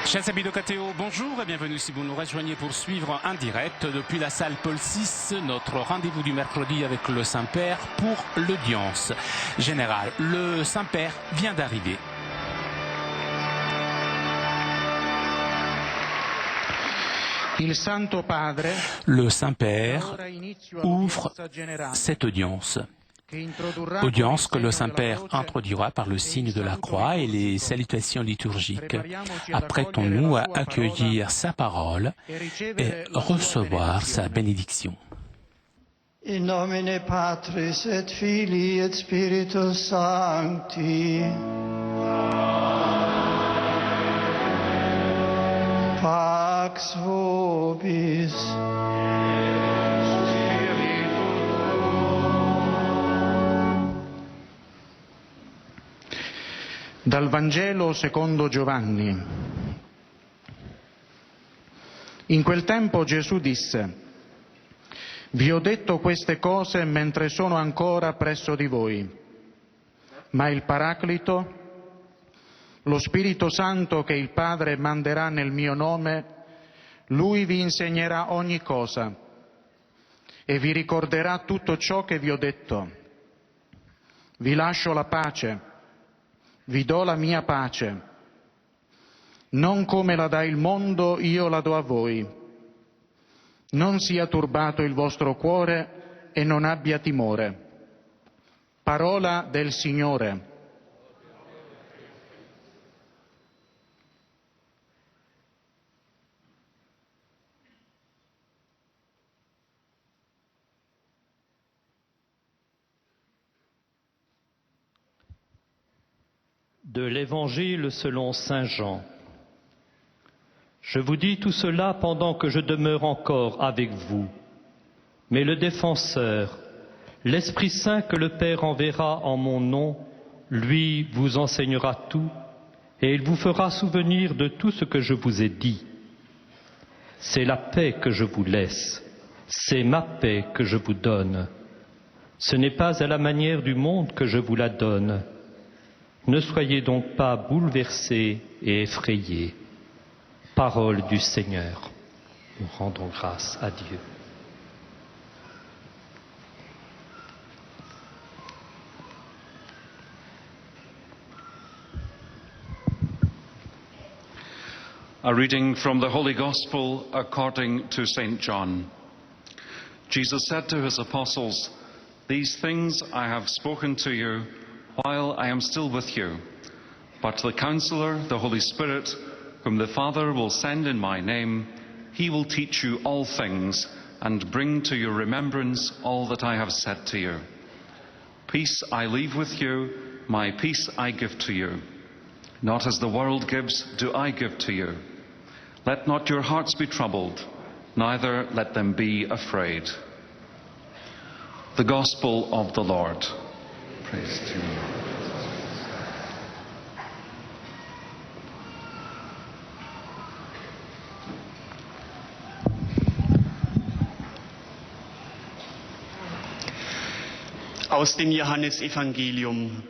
Chers amis de KTO, bonjour et bienvenue si vous nous rejoignez pour suivre en direct depuis la salle Paul VI, notre rendez-vous du mercredi avec le Saint-Père pour l'audience générale. Le Saint-Père vient d'arriver. Le Saint-Père ouvre cette audience. Audience que le Saint-Père introduira par le signe de la croix et les salutations liturgiques. Apprêtons-nous à accueillir sa parole et recevoir sa bénédiction. In nomine Patris et Filii et Spiritus Sancti. Pax vobis. Dal Vangelo secondo Giovanni. In quel tempo Gesù disse: Vi ho detto queste cose mentre sono ancora presso di voi, ma il Paraclito, lo Spirito Santo che il Padre manderà nel mio nome, Lui vi insegnerà ogni cosa e vi ricorderà tutto ciò che vi ho detto. Vi lascio la pace. Vi do la mia pace. Non come la dà il mondo, io la do a voi. Non sia turbato il vostro cuore e non abbia timore. Parola del Signore. De l'Évangile selon saint Jean. Je vous dis tout cela pendant que je demeure encore avec vous. Mais le Défenseur, l'Esprit Saint que le Père enverra en mon nom, lui vous enseignera tout et il vous fera souvenir de tout ce que je vous ai dit. C'est la paix que je vous laisse, c'est ma paix que je vous donne. Ce n'est pas à la manière du monde que je vous la donne. Ne soyez donc pas bouleversés et effrayés. Parole du Seigneur. Nous rendons grâce à Dieu. A reading from the Holy Gospel according to St. John. Jesus said to his apostles, "These things I have spoken to you while I am still with you. But the Counselor, the Holy Spirit, whom the Father will send in my name, he will teach you all things and bring to your remembrance all that I have said to you. Peace I leave with you, my peace I give to you. Not as the world gives, do I give to you. Let not your hearts be troubled, neither let them be afraid." The Gospel of the Lord. Praise to you. Aus dem Johannesevangelium.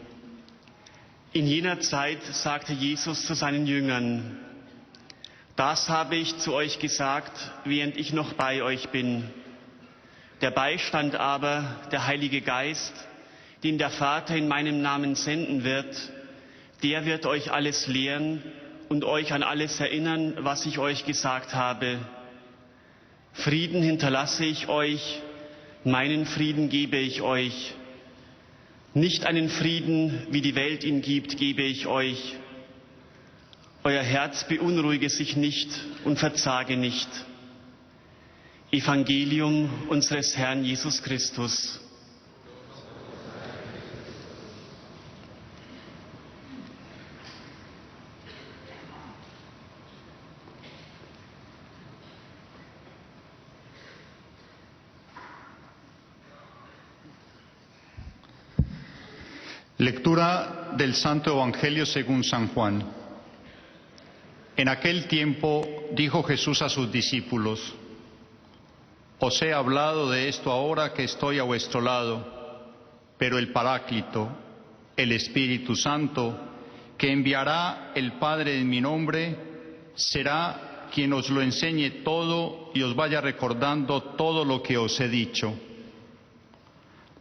In jener Zeit sagte Jesus zu seinen Jüngern: Das habe ich zu euch gesagt, während ich noch bei euch bin. Der Beistand aber, der Heilige Geist, den der Vater in meinem Namen senden wird, der wird euch alles lehren und euch an alles erinnern, was ich euch gesagt habe. Frieden hinterlasse ich euch, meinen Frieden gebe ich euch. Nicht einen Frieden, wie die Welt ihn gibt, gebe ich euch. Euer Herz beunruhige sich nicht und verzage nicht. Evangelium unseres Herrn Jesus Christus. Lectura del Santo Evangelio según San Juan. En aquel tiempo dijo Jesús a sus discípulos: Os he hablado de esto ahora que estoy a vuestro lado, pero el Paráclito, el Espíritu Santo, que enviará el Padre en mi nombre, será quien os lo enseñe todo y os vaya recordando todo lo que os he dicho.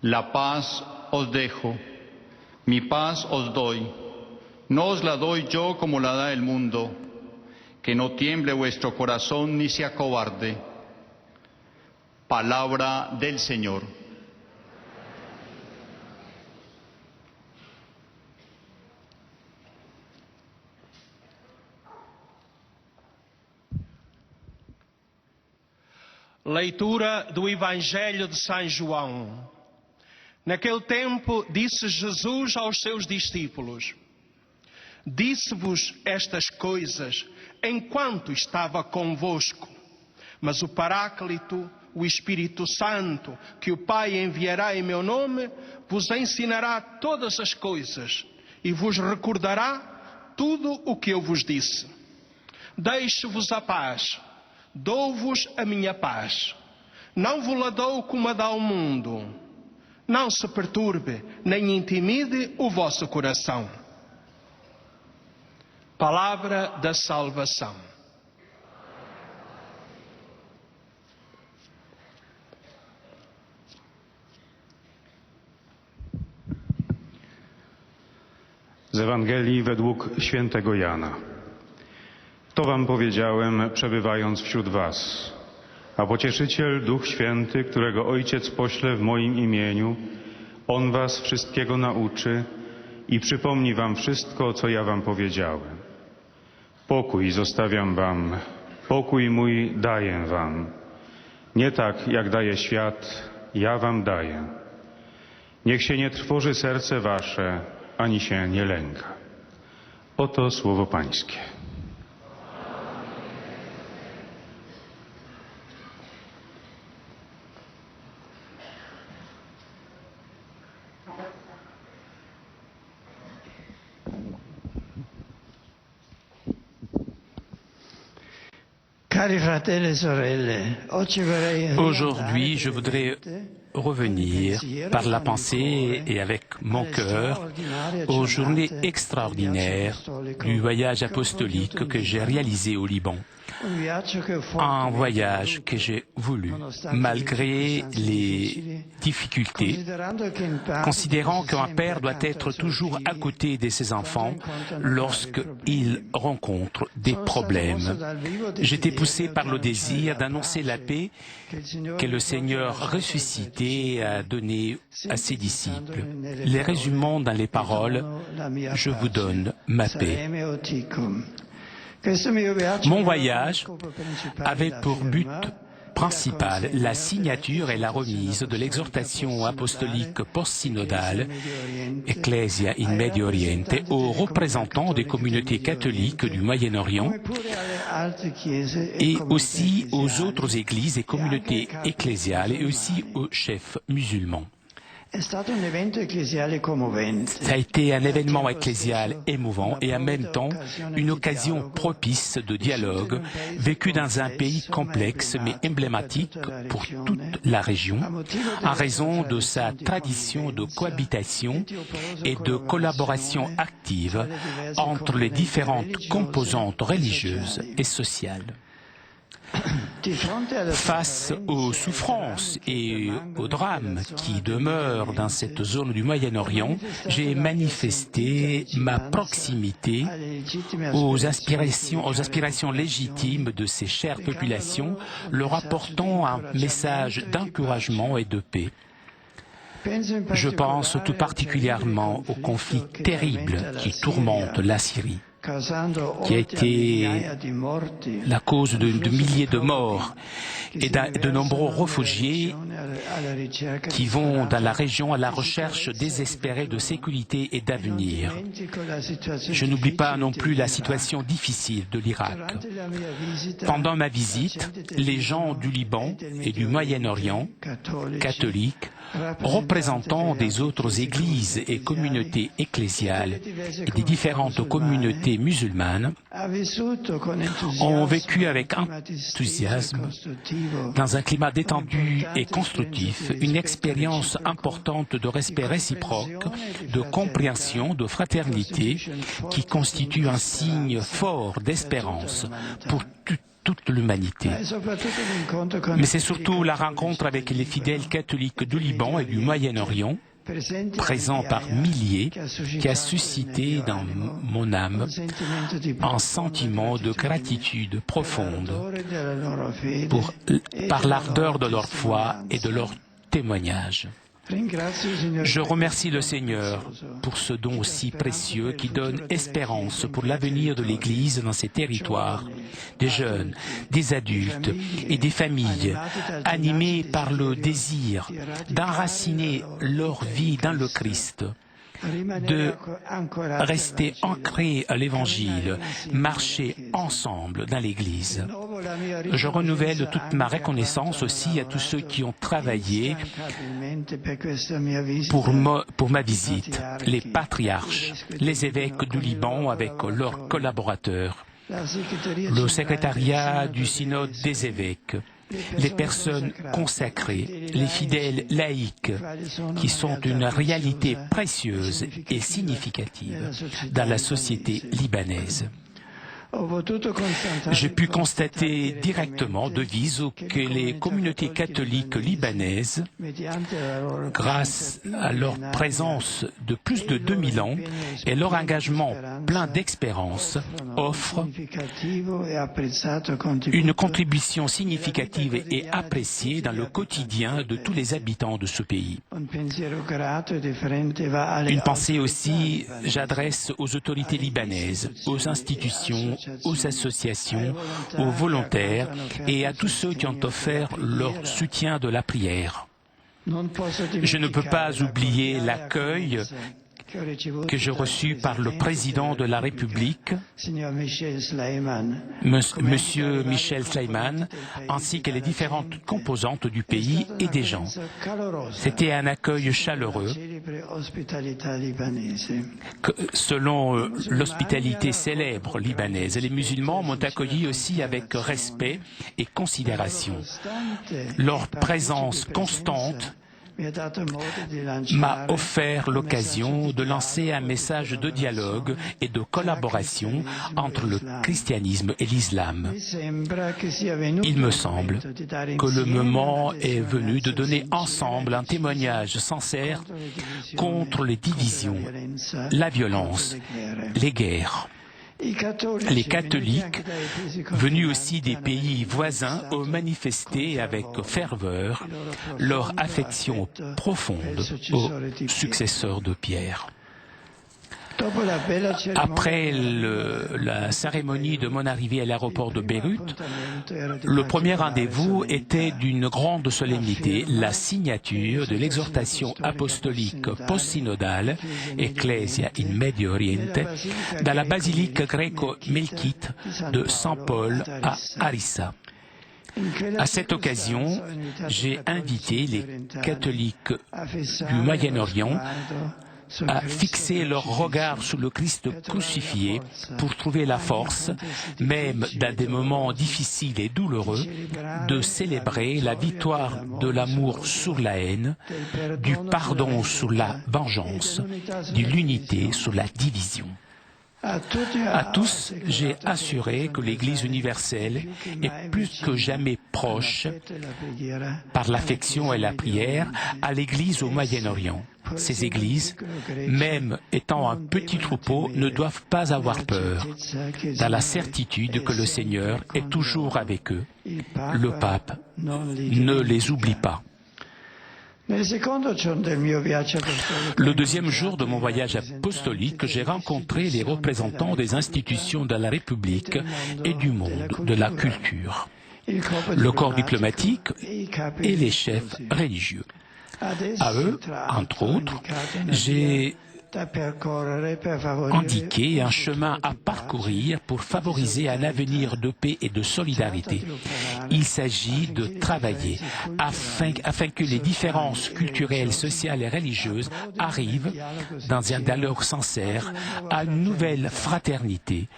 La paz os dejo, mi paz os doy. No os la doy yo como la da el mundo. Que no tiemble vuestro corazón ni se acobarde. Palabra del Señor. Leitura do Evangelho de São João. Naquele tempo disse Jesus aos seus discípulos: Disse-vos estas coisas enquanto estava convosco, mas o Paráclito, o Espírito Santo, que o Pai enviará em meu nome, vos ensinará todas as coisas e vos recordará tudo o que eu vos disse. Deixo-vos a paz, dou-vos a minha paz. Não vos la dou como a dá o mundo. Não se perturbe, nem intimide o vosso coração. Palavra da salvação. Z Ewangelii według świętego Jana. To wam powiedziałem, przebywając wśród was. A Pocieszyciel, Duch Święty, którego Ojciec pośle w moim imieniu, On was wszystkiego nauczy i przypomni wam wszystko, co ja wam powiedziałem. Pokój zostawiam wam, pokój mój daję wam. Nie tak, jak daje świat, ja wam daję. Niech się nie trwoży serce wasze, ani się nie lęka. Oto słowo Pańskie. Aujourd'hui, je voudrais revenir par la pensée et avec mon cœur aux journées extraordinaires du voyage apostolique que j'ai réalisé au Liban. Un voyage que j'ai voulu, malgré les difficultés, considérant qu'un père doit être toujours à côté de ses enfants lorsqu'ils rencontrent des problèmes. J'étais poussé par le désir d'annoncer la paix que le Seigneur ressuscité a donnée à ses disciples. Les résumant dans les paroles, je vous donne ma paix. Mon voyage avait pour but principal la signature et la remise de l'exhortation apostolique post-synodale Ecclesia in Medio Oriente aux représentants des communautés catholiques du Moyen-Orient et aussi aux autres églises et communautés ecclésiales et aussi aux chefs musulmans. Ça a été un événement ecclésial émouvant et en même temps une occasion propice de dialogue vécu dans un pays complexe mais emblématique pour toute la région en raison de sa tradition de cohabitation et de collaboration active entre les différentes composantes religieuses et sociales. Face aux souffrances et aux drames qui demeurent dans cette zone du Moyen-Orient, j'ai manifesté ma proximité aux aspirations légitimes de ces chères populations, leur apportant un message d'encouragement et de paix. Je pense tout particulièrement au conflit terrible qui tourmente la Syrie, qui a été la cause de milliers de morts et de nombreux réfugiés qui vont dans la région à la recherche désespérée de sécurité et d'avenir. Je n'oublie pas non plus la situation difficile de l'Irak. Pendant ma visite, les gens du Liban et du Moyen-Orient, catholiques, représentants des autres églises et communautés ecclésiales et des différentes communautés communautés musulmanes ont vécu avec enthousiasme, dans un climat détendu et constructif, une expérience importante de respect réciproque, de compréhension, de fraternité, qui constitue un signe fort d'espérance pour toute l'humanité. Mais c'est surtout la rencontre avec les fidèles catholiques du Liban et du Moyen-Orient, présents par milliers, qui a suscité dans mon âme un sentiment de gratitude profonde par l'ardeur de leur foi et de leur témoignage. Je remercie le Seigneur pour ce don aussi précieux qui donne espérance pour l'avenir de l'Église dans ces territoires, des jeunes, des adultes et des familles animés par le désir d'enraciner leur vie dans le Christ, de rester ancrés à l'Évangile, marcher ensemble dans l'Église. Je renouvelle toute ma reconnaissance aussi à tous ceux qui ont travaillé pour ma visite, les patriarches, les évêques du Liban avec leurs collaborateurs, le secrétariat du synode des évêques, les personnes consacrées, les fidèles laïcs, qui sont une réalité précieuse et significative dans la société libanaise. J'ai pu constater directement de visu que les communautés catholiques libanaises, grâce à leur présence de plus de 2000 ans et leur engagement plein d'espérance, offrent une contribution significative et appréciée dans le quotidien de tous les habitants de ce pays. Une pensée aussi, j'adresse aux autorités libanaises, aux institutions, aux associations, aux volontaires et à tous ceux qui ont offert leur soutien de la prière. Je ne peux pas oublier l'accueil que j'ai reçu par le président de la République, Monsieur Michel Sleiman, ainsi que les différentes composantes du pays et des gens. C'était un accueil chaleureux, selon l'hospitalité célèbre libanaise. Les musulmans m'ont accueilli aussi avec respect et considération. Leur présence constante m'a offert l'occasion de lancer un message de dialogue et de collaboration entre le christianisme et l'islam. Il me semble que le moment est venu de donner ensemble un témoignage sincère contre les divisions, la violence, les guerres. Les catholiques, venus aussi des pays voisins, ont manifesté avec ferveur leur affection profonde aux successeurs de Pierre. Après la cérémonie de mon arrivée à l'aéroport de Beyrouth, le premier rendez-vous était d'une grande solennité, la signature de l'exhortation apostolique post-synodale Ecclesia in Medio Oriente dans la basilique gréco-melkite de Saint Paul à Harissa. À cette occasion, j'ai invité les catholiques du Moyen-Orient à fixer leur regard sur le Christ crucifié pour trouver la force, même dans des moments difficiles et douloureux, de célébrer la victoire de l'amour sur la haine, du pardon sur la vengeance, de l'unité sur la division. À tous, j'ai assuré que l'Église universelle est plus que jamais proche, par l'affection et la prière, à l'Église au Moyen-Orient. Ces églises, même étant un petit troupeau, ne doivent pas avoir peur, dans la certitude que le Seigneur est toujours avec eux. Le pape ne les oublie pas. Le deuxième jour de mon voyage apostolique, j'ai rencontré les représentants des institutions de la République et du monde de la culture, le corps diplomatique et les chefs religieux. À eux, entre autres, j'ai indiqué un chemin à parcourir pour favoriser un avenir de paix et de solidarité. Il s'agit de travailler afin que les différences culturelles, sociales et religieuses arrivent dans un dialogue sincère à une nouvelle fraternité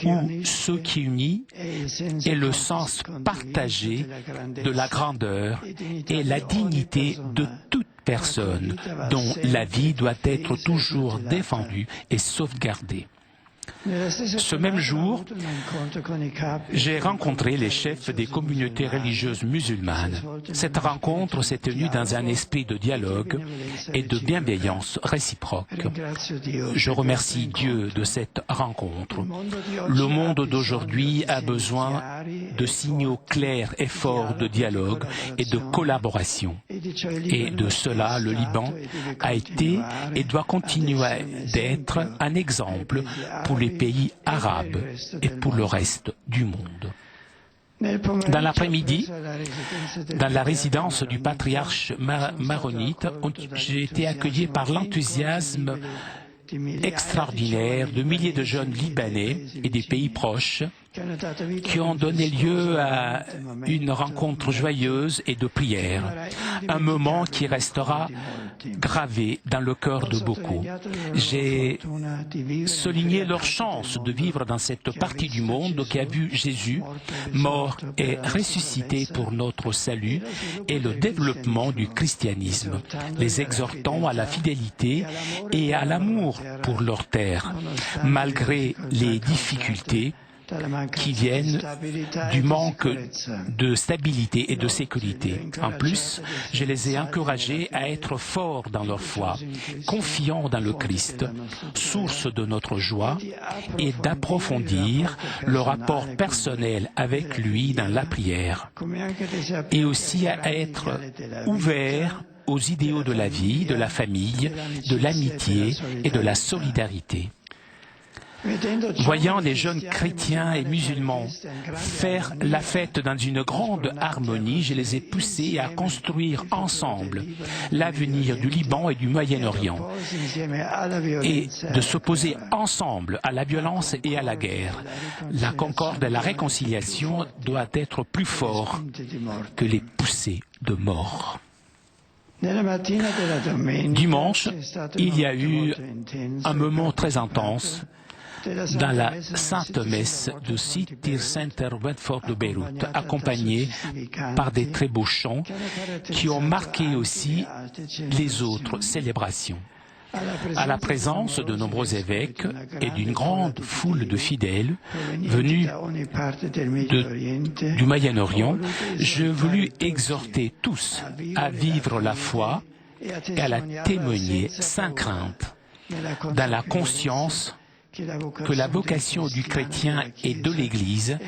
où ce qui unit est le sens partagé de la grandeur et la dignité de toute personne dont la vie doit être toujours défendue et sauvegardée. Ce même jour, j'ai rencontré les chefs des communautés religieuses musulmanes. Cette rencontre s'est tenue dans un esprit de dialogue et de bienveillance réciproque. Je remercie Dieu de cette rencontre. Le monde d'aujourd'hui a besoin de signaux clairs et forts de dialogue et de collaboration. Et de cela, le Liban a été et doit continuer d'être un exemple pour les pays arabes et pour le reste du monde. Dans l'après-midi, dans la résidence du patriarche maronite, j'ai été accueilli par l'enthousiasme extraordinaire de milliers de jeunes Libanais et des pays proches qui ont donné lieu à une rencontre joyeuse et de prière, un moment qui restera gravé dans le cœur de beaucoup. J'ai souligné leur chance de vivre dans cette partie du monde qui a vu Jésus mort et ressuscité pour notre salut et le développement du christianisme, les exhortant à la fidélité et à l'amour pour leur terre, malgré les difficultés qui viennent du manque de stabilité et de sécurité. En plus, je les ai encouragés à être forts dans leur foi, confiants dans le Christ, source de notre joie, et d'approfondir le rapport personnel avec lui dans la prière, et aussi à être ouverts aux idéaux de la vie, de la famille, de l'amitié et de la solidarité. Voyant les jeunes chrétiens et musulmans faire la fête dans une grande harmonie, je les ai poussés à construire ensemble l'avenir du Liban et du Moyen-Orient et de s'opposer ensemble à la violence et à la guerre. La concorde et la réconciliation doivent être plus forts que les poussées de mort. Dimanche, il y a eu un moment très intense dans la Sainte Messe du City Center Bedford de Beyrouth, accompagnée par des très beaux chants qui ont marqué aussi les autres célébrations. À la présence de nombreux évêques et d'une grande foule de fidèles venus du Moyen-Orient, je voulus exhorter tous à vivre la foi et à la témoigner sans crainte, dans la conscience que la vocation du chrétien et de l'Église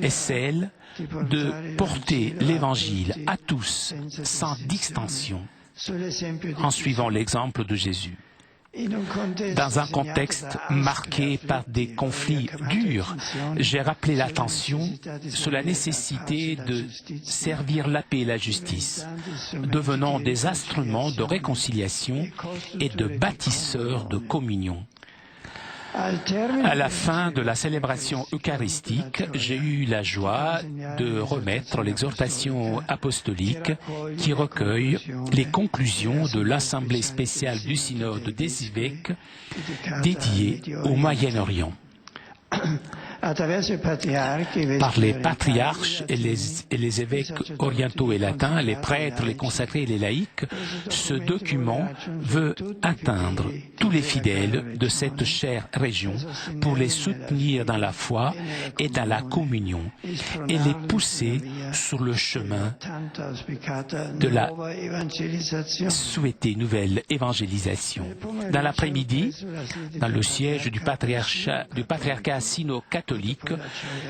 est celle de porter l'Évangile à tous, sans distinction, en suivant l'exemple de Jésus. Dans un contexte marqué par des conflits durs, j'ai rappelé l'attention sur la nécessité de servir la paix et la justice, devenant des instruments de réconciliation et de bâtisseurs de communion. À la fin de la célébration eucharistique, j'ai eu la joie de remettre l'exhortation apostolique qui recueille les conclusions de l'Assemblée spéciale du Synode des évêques dédiée au Moyen-Orient. Par les patriarches et les évêques orientaux et latins, les prêtres, les consacrés et les laïcs, ce document veut atteindre tous les fidèles de cette chère région pour les soutenir dans la foi et dans la communion et les pousser sur le chemin de la souhaitée nouvelle évangélisation. Dans l'après-midi, dans le siège du patriarcat sino-catholique,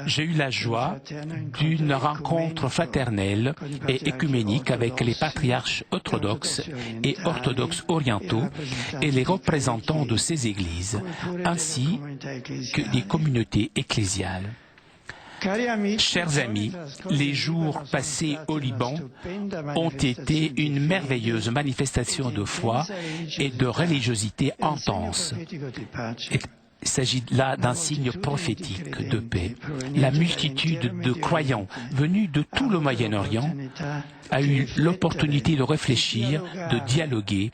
j'ai eu la joie d'une rencontre fraternelle et écuménique avec les patriarches orthodoxes et orthodoxes orientaux et les représentants de ces églises, ainsi que des communautés ecclésiales. Chers amis, les jours passés au Liban ont été une merveilleuse manifestation de foi et de religiosité intense. Il s'agit là d'un signe prophétique de paix. La multitude de croyants venus de tout le Moyen-Orient a eu l'opportunité de réfléchir, de dialoguer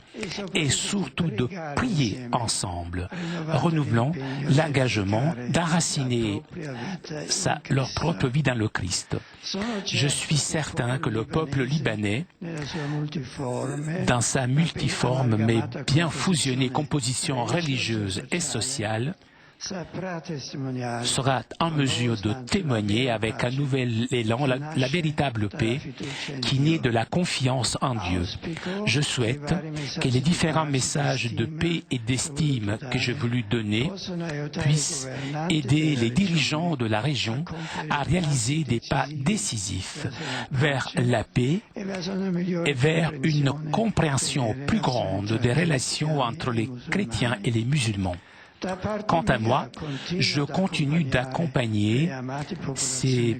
et surtout de prier ensemble, renouvelant l'engagement d'enraciner leur propre vie dans le Christ. Je suis certain que le peuple libanais, dans sa multiforme mais bien fusionnée composition religieuse et sociale, sera en mesure de témoigner avec un nouvel élan la véritable paix qui naît de la confiance en Dieu. Je souhaite que les différents messages de paix et d'estime que j'ai voulu donner puissent aider les dirigeants de la région à réaliser des pas décisifs vers la paix et vers une compréhension plus grande des relations entre les chrétiens et les musulmans. Quant à moi, je continue d'accompagner ces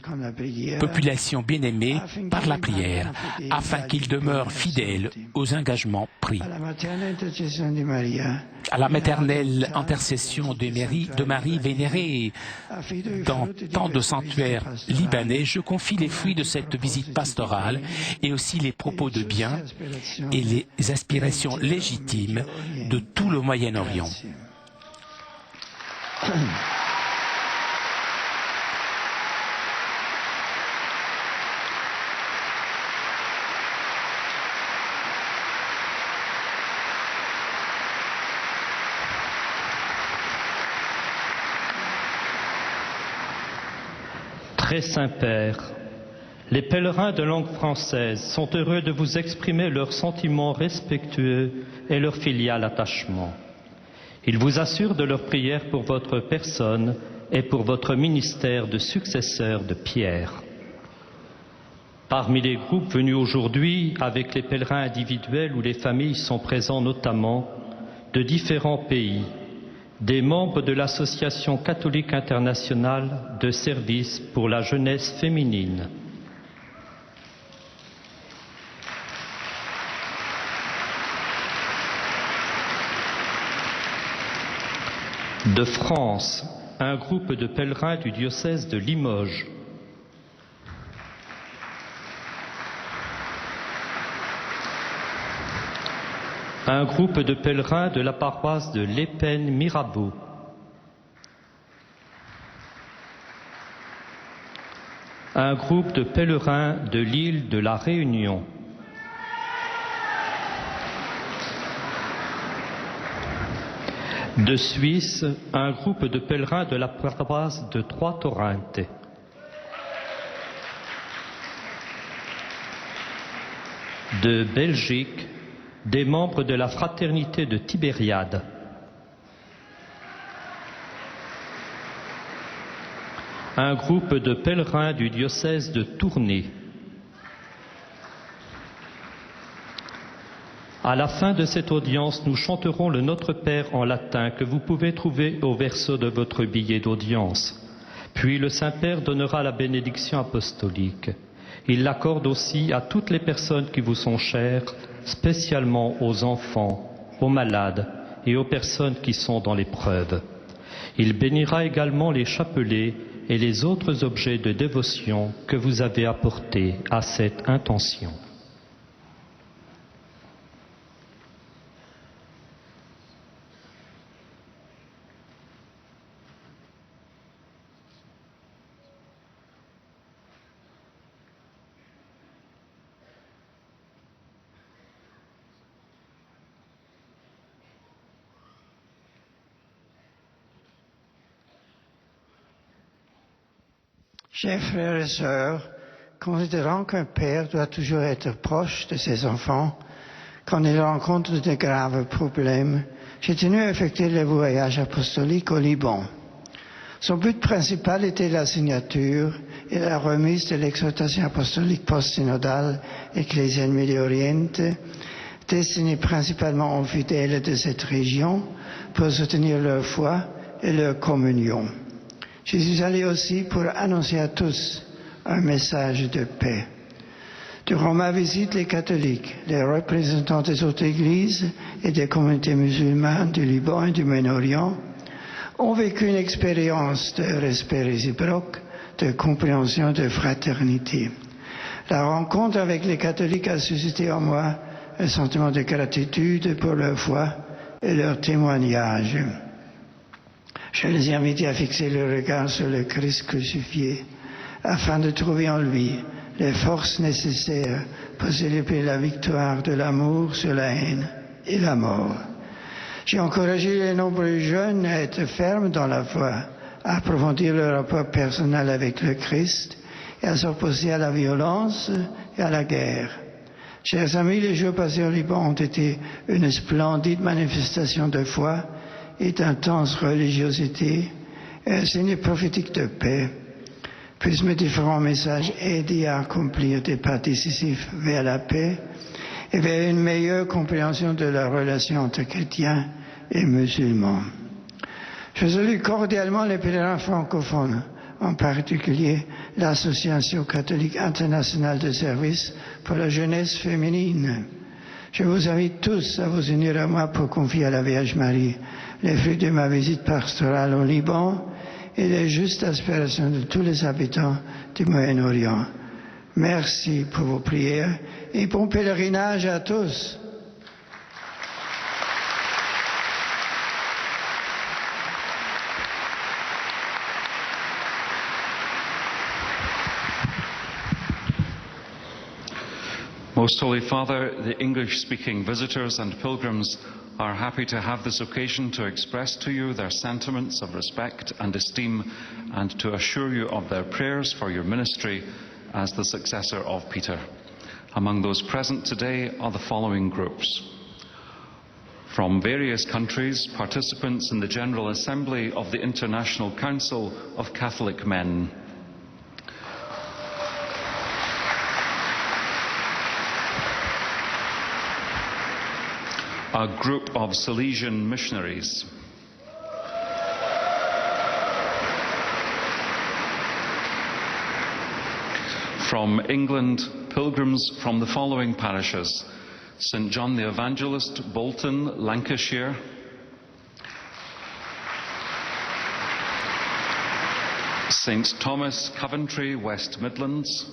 populations bien-aimées par la prière, afin qu'ils demeurent fidèles aux engagements pris. À la maternelle intercession de Marie vénérée dans tant de sanctuaires libanais, je confie les fruits de cette visite pastorale et aussi les propos de bien et les aspirations légitimes de tout le Moyen-Orient. Très Saint-Père, les pèlerins de langue française sont heureux de vous exprimer leurs sentiments respectueux et leur filial attachement. Ils vous assurent de leur prière pour votre personne et pour votre ministère de successeur de Pierre. Parmi les groupes venus aujourd'hui, avec les pèlerins individuels ou les familles sont présents notamment de différents pays, des membres de l'Association catholique internationale de service pour la jeunesse féminine, de France, un groupe de pèlerins du diocèse de Limoges. Un groupe de pèlerins de la paroisse de Lépène-Mirabeau. Un groupe de pèlerins de l'île de la Réunion. De Suisse, un groupe de pèlerins de la paroisse de Trois-Torrente. De Belgique, des membres de la fraternité de Tibériade. Un groupe de pèlerins du diocèse de Tournai. À la fin de cette audience, nous chanterons le Notre Père en latin que vous pouvez trouver au verso de votre billet d'audience. Puis le Saint-Père donnera la bénédiction apostolique. Il l'accorde aussi à toutes les personnes qui vous sont chères, spécialement aux enfants, aux malades et aux personnes qui sont dans l'épreuve. Il bénira également les chapelets et les autres objets de dévotion que vous avez apportés à cette intention. Chers frères et sœurs, considérant qu'un père doit toujours être proche de ses enfants, quand il rencontre de graves problèmes, j'ai tenu à effectuer le voyage apostolique au Liban. Son but principal était la signature et la remise de l'exhortation apostolique post-synodale Ecclesiam Medio Oriente, destinée principalement aux fidèles de cette région pour soutenir leur foi et leur communion. Je suis allé aussi pour annoncer à tous un message de paix. Durant ma visite, les catholiques, les représentants des autres églises et des communautés musulmanes du Liban et du Moyen-Orient ont vécu une expérience de respect réciproque, de compréhension, de fraternité. La rencontre avec les catholiques a suscité en moi un sentiment de gratitude pour leur foi et leur témoignage. Je les ai invités à fixer le regard sur le Christ crucifié, afin de trouver en lui les forces nécessaires pour célébrer la victoire de l'amour sur la haine et la mort. J'ai encouragé les nombreux jeunes à être fermes dans la foi, à approfondir leur rapport personnel avec le Christ et à s'opposer à la violence et à la guerre. Chers amis, les jours passés au Liban ont été une splendide manifestation de foi et d'intense religiosité et un signe prophétique de paix. Puissent mes différents messages aider à accomplir des pas décisifs vers la paix et vers une meilleure compréhension de la relation entre chrétiens et musulmans. Je salue cordialement les pèlerins francophones, en particulier l'Association catholique internationale de service pour la jeunesse féminine. Je vous invite tous à vous unir à moi pour confier à la Vierge Marie les fruits de ma visite pastorale au Liban et les justes aspirations de tous les habitants du Moyen-Orient. Merci pour vos prières et bon pèlerinage à tous. Most Holy Father, the English-speaking visitors and pilgrims are happy to have this occasion to express to you their sentiments of respect and esteem and to assure you of their prayers for your ministry as the successor of Peter. Among those present today are the following groups. From various countries, participants in the General Assembly of the International Council of Catholic Men. A group of Salesian missionaries. From England, pilgrims from the following parishes: St. John the Evangelist, Bolton, Lancashire; St. Thomas, Coventry, West Midlands;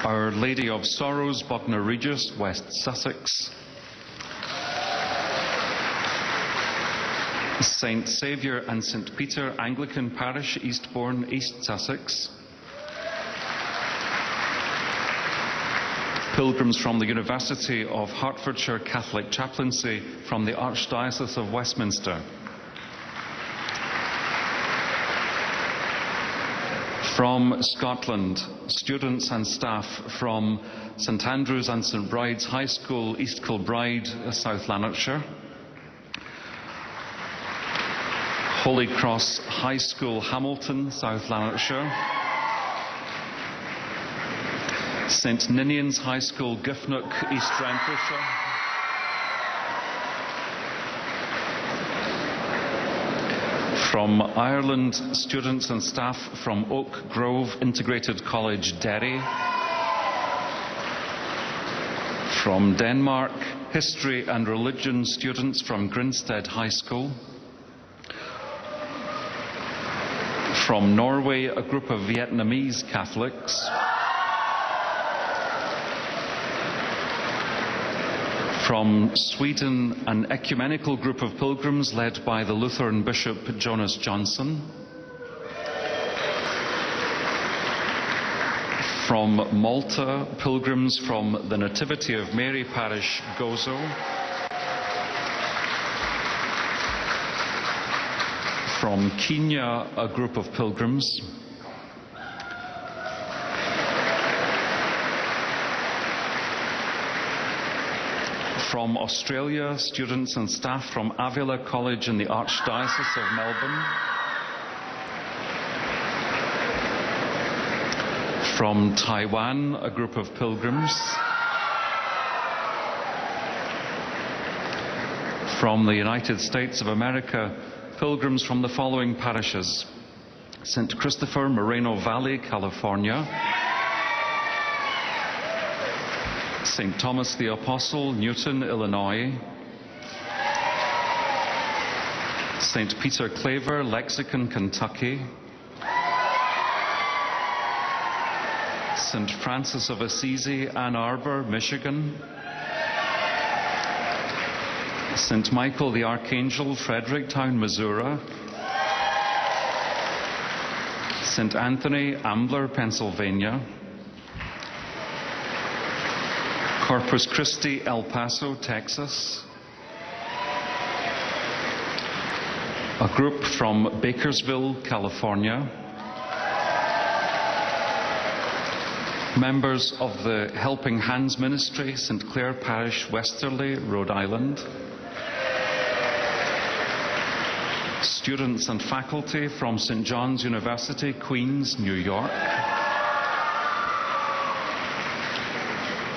Our Lady of Sorrows, Bognor Regis, West Sussex; St. Saviour and St. Peter, Anglican Parish, Eastbourne, East Sussex; pilgrims from the University of Hertfordshire Catholic Chaplaincy from the Archdiocese of Westminster; from Scotland, students and staff from St Andrews and St Bride's High School, East Kilbride, South Lanarkshire; Holy Cross High School, Hamilton, South Lanarkshire; St Ninian's High School, Giffnock, East Renfrewshire; from Ireland, students and staff from Oak Grove Integrated College, Derry; from Denmark, history and religion students from Grinstead High School; from Norway, a group of Vietnamese Catholics; from Sweden, an ecumenical group of pilgrims led by the Lutheran Bishop Jonas Johnson; from Malta, pilgrims from the Nativity of Mary Parish, Gozo; from Kenya, a group of pilgrims; From Australia, students and staff from Avila College in the Archdiocese of Melbourne. From Taiwan, a group of pilgrims. From the United States of America, pilgrims from the following parishes: St. Christopher, Moreno Valley, California; St. Thomas the Apostle, Newton, Illinois; St. Peter Claver, Lexington, Kentucky; St. Francis of Assisi, Ann Arbor, Michigan; St. Michael the Archangel, Fredericktown, Missouri; St. Anthony, Ambler, Pennsylvania; Corpus Christi, El Paso, Texas; a group from Bakersville, California; members of the Helping Hands Ministry, St. Clair Parish, Westerly, Rhode Island; students and faculty from St. John's University, Queens, New York;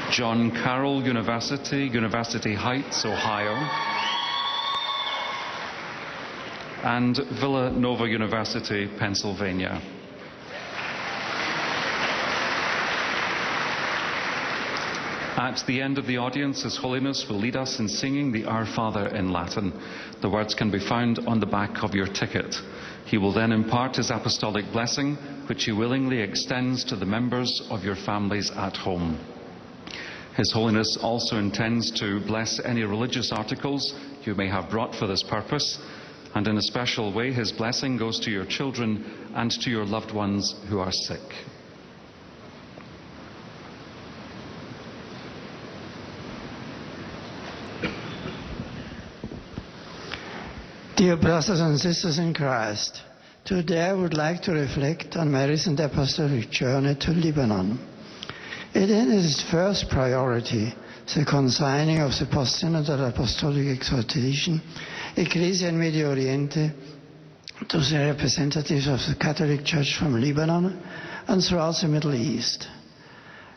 John Carroll University, University Heights, Ohio; and Villanova University, Pennsylvania. At the end of the audience, His Holiness will lead us in singing the Our Father in Latin. The words can be found on the back of your ticket. He will then impart his apostolic blessing, which he willingly extends to the members of your families at home. His Holiness also intends to bless any religious articles you may have brought for this purpose, and in a special way, his blessing goes to your children and to your loved ones who are sick. Dear brothers and sisters in Christ, today I would like to reflect on my recent apostolic journey to Lebanon. It is its first priority, the consigning of the post-synodal apostolic exhortation, Ecclesia in Medio Oriente, to the representatives of the Catholic Church from Lebanon and throughout the Middle East.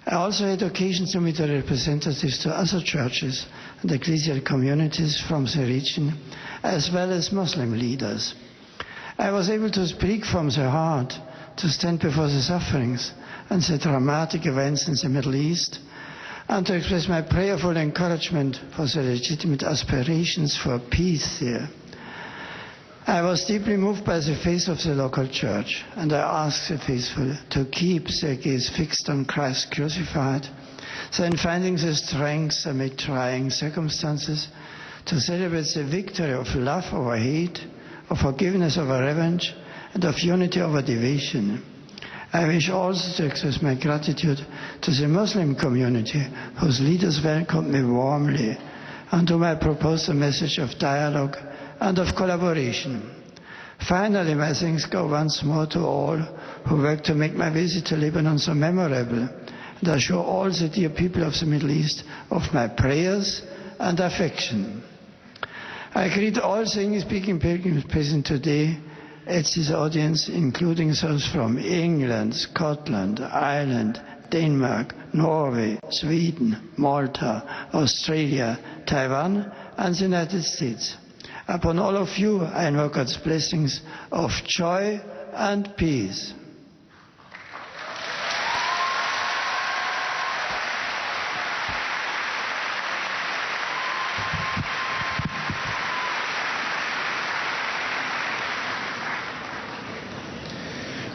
I also had occasion to meet the representatives to other churches and ecclesial communities from the region, as well as Muslim leaders. I was able to speak from the heart, to stand before the sufferings and the dramatic events in the Middle East, and to express my prayerful encouragement for the legitimate aspirations for peace there. I was deeply moved by the faith of the local church, and I asked the faithful to keep their gaze fixed on Christ crucified, then finding the strength amid trying circumstances to celebrate the victory of love over hate, of forgiveness over revenge, and of unity over division. I wish also to express my gratitude to the Muslim community, whose leaders welcomed me warmly, and whom I proposed a message of dialogue and of collaboration. Finally, my thanks go once more to all who worked to make my visit to Lebanon so memorable, and I assure all the dear people of the Middle East of my prayers and affection. I greet all the English-speaking pilgrims present today at this audience, including those from England, Scotland, Ireland, Denmark, Norway, Sweden, Malta, Australia, Taiwan, and the United States. Upon all of you, I invoke God's blessings of joy and peace.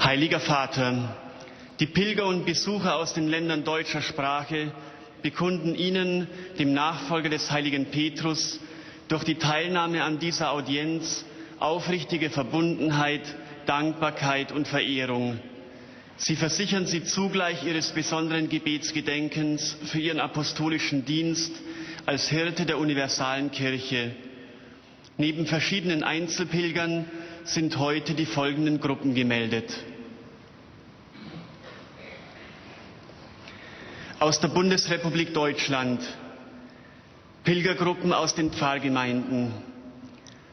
Heiliger Vater, die Pilger und Besucher aus den Ländern deutscher Sprache bekunden Ihnen, dem Nachfolger des heiligen Petrus, durch die Teilnahme an dieser Audienz aufrichtige Verbundenheit, Dankbarkeit und Verehrung. Sie versichern Sie zugleich Ihres besonderen Gebetsgedenkens für Ihren apostolischen Dienst als Hirte der universalen Kirche. Neben verschiedenen Einzelpilgern sind heute die folgenden Gruppen gemeldet. Aus der Bundesrepublik Deutschland Pilgergruppen aus den Pfarrgemeinden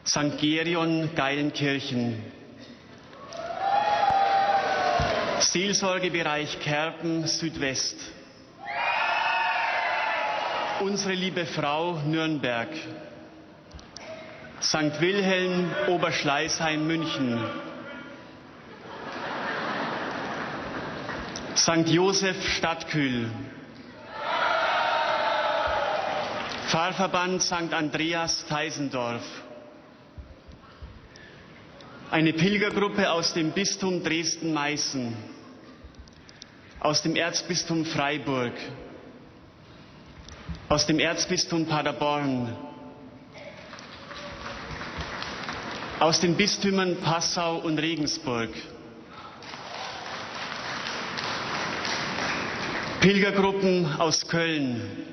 St. Gerion, Geilenkirchen, Seelsorgebereich Kerpen, Südwest, Unsere Liebe Frau, Nürnberg, St. Wilhelm, Oberschleißheim, München, St. Josef, Stadtkühl, Pfarrverband St. Andreas, Teisendorf, eine Pilgergruppe aus dem Bistum Dresden-Meißen, aus dem Erzbistum Freiburg, aus dem Erzbistum Paderborn, aus den Bistümern Passau und Regensburg, Pilgergruppen aus Köln,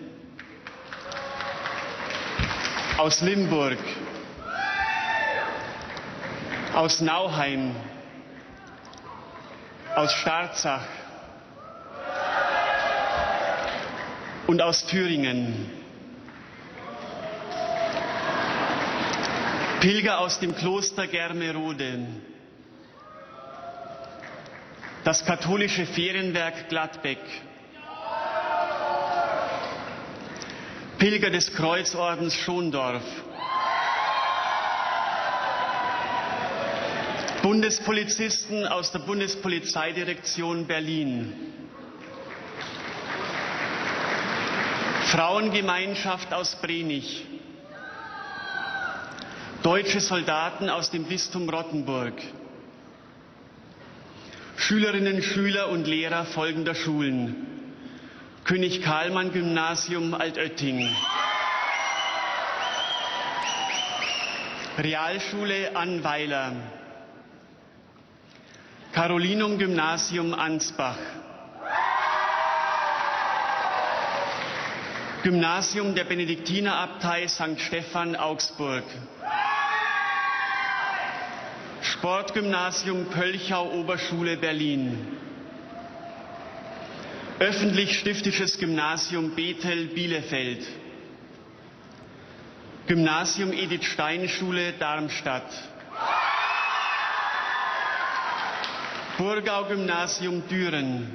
aus Limburg, aus Nauheim, aus Starzach und aus Thüringen. Pilger aus dem Kloster Germerode, das katholische Ferienwerk Gladbeck, Pilger des Kreuzordens Schondorf, Bundespolizisten aus der Bundespolizeidirektion Berlin, Frauengemeinschaft aus Brenich, deutsche Soldaten aus dem Bistum Rottenburg, Schülerinnen, Schüler und Lehrer folgender Schulen: König Karlmann Gymnasium Altötting, Realschule Annweiler, Carolinum Gymnasium Ansbach, Gymnasium der Benediktinerabtei St. Stephan Augsburg, Sportgymnasium Pölchau Oberschule Berlin, öffentlich-stiftisches Gymnasium Bethel Bielefeld, Gymnasium Edith Stein Schule Darmstadt, Burgau Gymnasium Düren,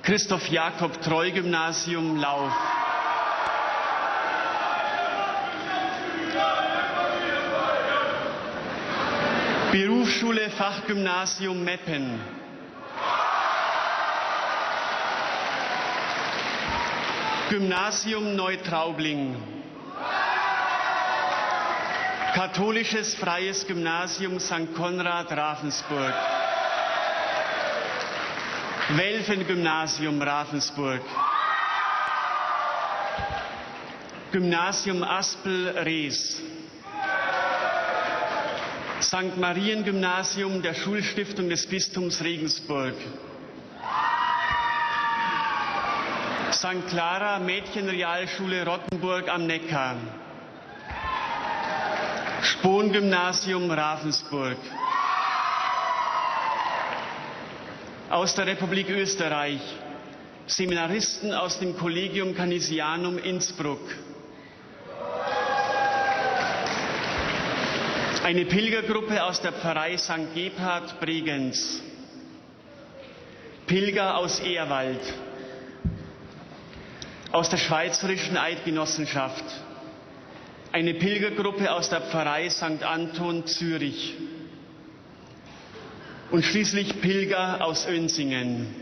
Christoph Jakob Treu Gymnasium Lauf, Berufsschule Fachgymnasium Meppen, Gymnasium Neutraubling, Katholisches Freies Gymnasium St. Konrad Ravensburg, Welfen-Gymnasium Ravensburg, Gymnasium Aspel-Rees, St. Marien-Gymnasium der Schulstiftung des Bistums Regensburg, St. Clara Mädchenrealschule Rottenburg am Neckar, Spohn-Gymnasium Ravensburg, aus der Republik Österreich Seminaristen aus dem Collegium Canisianum Innsbruck, eine Pilgergruppe aus der Pfarrei St. Gebhard Bregenz, Pilger aus Ehrwald, aus der Schweizerischen Eidgenossenschaft, eine Pilgergruppe aus der Pfarrei St. Anton Zürich und schließlich Pilger aus Önsingen.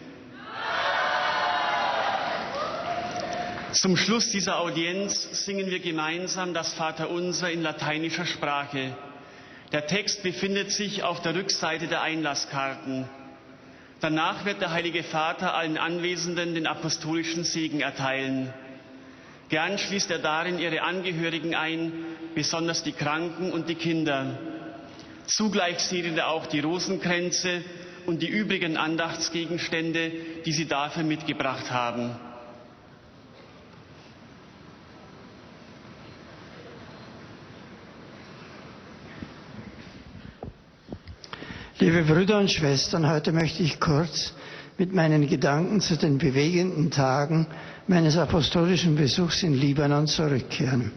Zum Schluss dieser Audienz singen wir gemeinsam das Vaterunser in lateinischer Sprache. Der Text befindet sich auf der Rückseite der Einlasskarten. Danach wird der Heilige Vater allen Anwesenden den apostolischen Segen erteilen. Gern schließt er darin ihre Angehörigen ein, besonders die Kranken und die Kinder. Zugleich segnet er auch die Rosenkränze und die übrigen Andachtsgegenstände, die sie dafür mitgebracht haben. Liebe Brüder und Schwestern, heute möchte ich kurz mit meinen Gedanken zu den bewegenden Tagen meines apostolischen Besuchs in Libanon zurückkehren.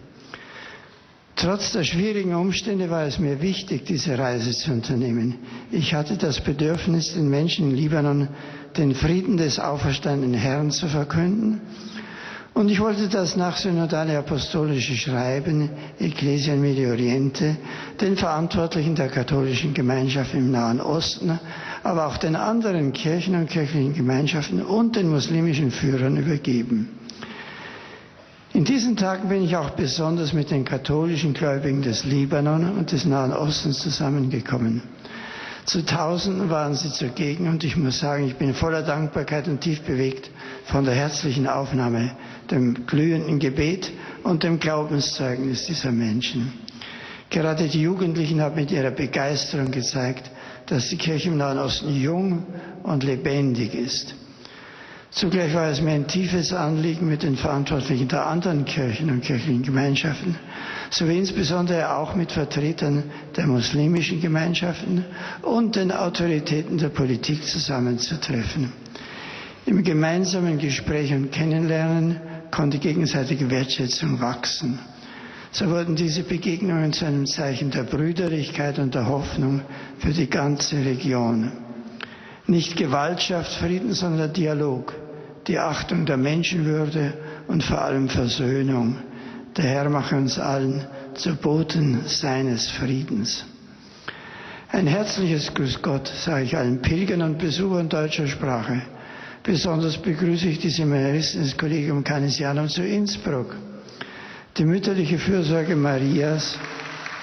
Trotz der schwierigen Umstände war es mir wichtig, diese Reise zu unternehmen. Ich hatte das Bedürfnis, den Menschen in Libanon den Frieden des auferstandenen Herrn zu verkünden. Und ich wollte das nachsynodale apostolische Schreiben Ecclesia in Medio Oriente den Verantwortlichen der katholischen Gemeinschaft im Nahen Osten, aber auch den anderen Kirchen und kirchlichen Gemeinschaften und den muslimischen Führern übergeben. In diesen Tagen bin ich auch besonders mit den katholischen Gläubigen des Libanon und des Nahen Ostens zusammengekommen. Zu Tausenden waren sie zugegen und ich muss sagen, ich bin voller Dankbarkeit und tief bewegt von der herzlichen Aufnahme, dem glühenden Gebet und dem Glaubenszeugnis dieser Menschen. Gerade die Jugendlichen haben mit ihrer Begeisterung gezeigt, dass die Kirche im Nahen Osten jung und lebendig ist. Zugleich war es mir ein tiefes Anliegen, mit den Verantwortlichen der anderen Kirchen und kirchlichen Gemeinschaften, sowie insbesondere auch mit Vertretern der muslimischen Gemeinschaften und den Autoritäten der Politik zusammenzutreffen. Im gemeinsamen Gespräch und Kennenlernen konnte gegenseitige Wertschätzung wachsen. So wurden diese Begegnungen zu einem Zeichen der Brüderlichkeit und der Hoffnung für die ganze Region. Nicht Gewalt schafft Frieden, sondern Dialog, die Achtung der Menschenwürde und vor allem Versöhnung. Der Herr mache uns allen zu Boten seines Friedens. Ein herzliches Grüß Gott sage ich allen Pilgern und Besuchern deutscher Sprache. Besonders begrüße ich die Seminaristen des Collegium Canisianum zu Innsbruck. Die mütterliche Fürsorge Marias,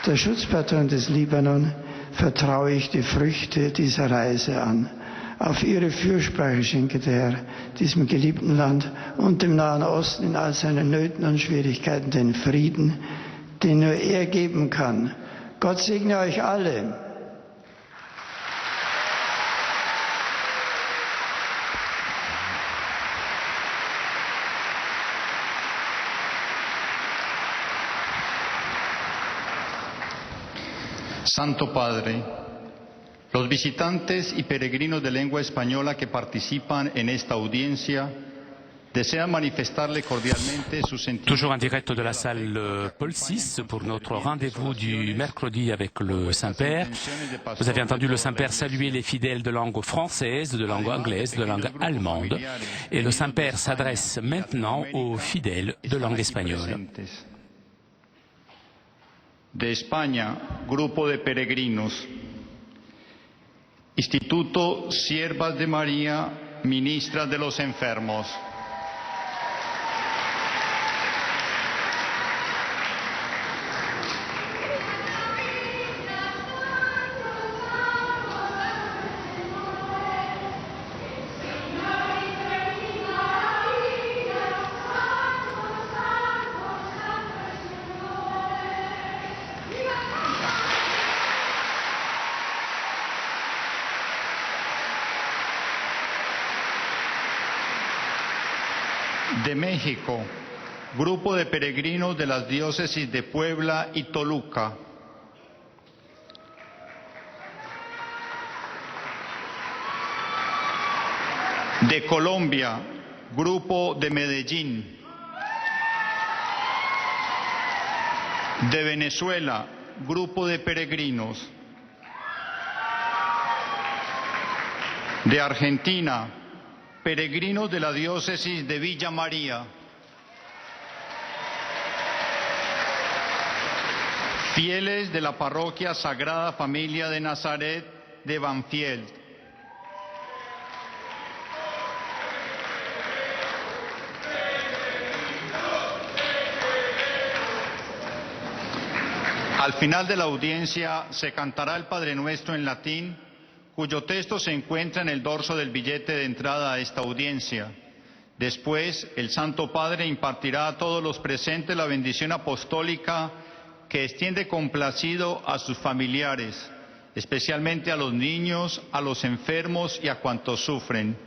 der Schutzpatron des Libanon, vertraue ich die Früchte dieser Reise an. Auf ihre Fürsprache schenke der Herr diesem geliebten Land und dem Nahen Osten in all seinen Nöten und Schwierigkeiten den Frieden, den nur er geben kann. Gott segne euch alle. Santo Padre, los visitantes y peregrinos de lengua española que participan en esta audiencia desean manifestarle cordialmente su sentimiento. Toujours en direct de la salle Paul VI pour notre rendez-vous du mercredi avec le Saint-Père. Vous avez entendu le Saint-Père saluer les fidèles de langue française, de langue anglaise, de langue allemande. Et le Saint-Père s'adresse maintenant aux fidèles de langue espagnole. De España, grupo de peregrinos. Instituto Siervas de María, Ministras de los Enfermos. De México, grupo de peregrinos de las diócesis de Puebla y Toluca. De Colombia, grupo de Medellín. De Venezuela, grupo de peregrinos. De Argentina, peregrinos de la diócesis de Villa María. Fieles de la parroquia Sagrada Familia de Nazaret de Banfield. Al final de la audiencia se cantará el Padre Nuestro en latín, cuyo texto se encuentra en el dorso del billete de entrada a esta audiencia. Después, el Santo Padre impartirá a todos los presentes la bendición apostólica que extiende complacido a sus familiares, especialmente a los niños, a los enfermos y a cuantos sufren.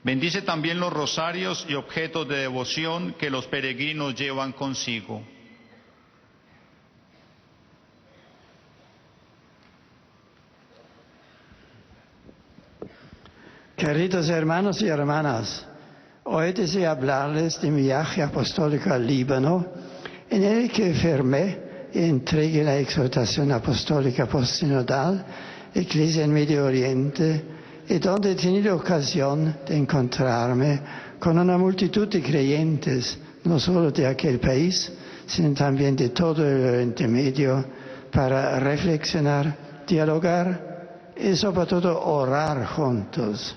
Bendice también los rosarios y objetos de devoción que los peregrinos llevan consigo. Queridos hermanos y hermanas, hoy deseo hablarles de mi viaje apostólico al Líbano, en el que firmé y entregué la exhortación apostólica postsinodal, Iglesia en Medio Oriente, y donde he tenido ocasión de encontrarme con una multitud de creyentes, no solo de aquel país, sino también de todo el Oriente Medio, para reflexionar, dialogar y sobre todo orar juntos.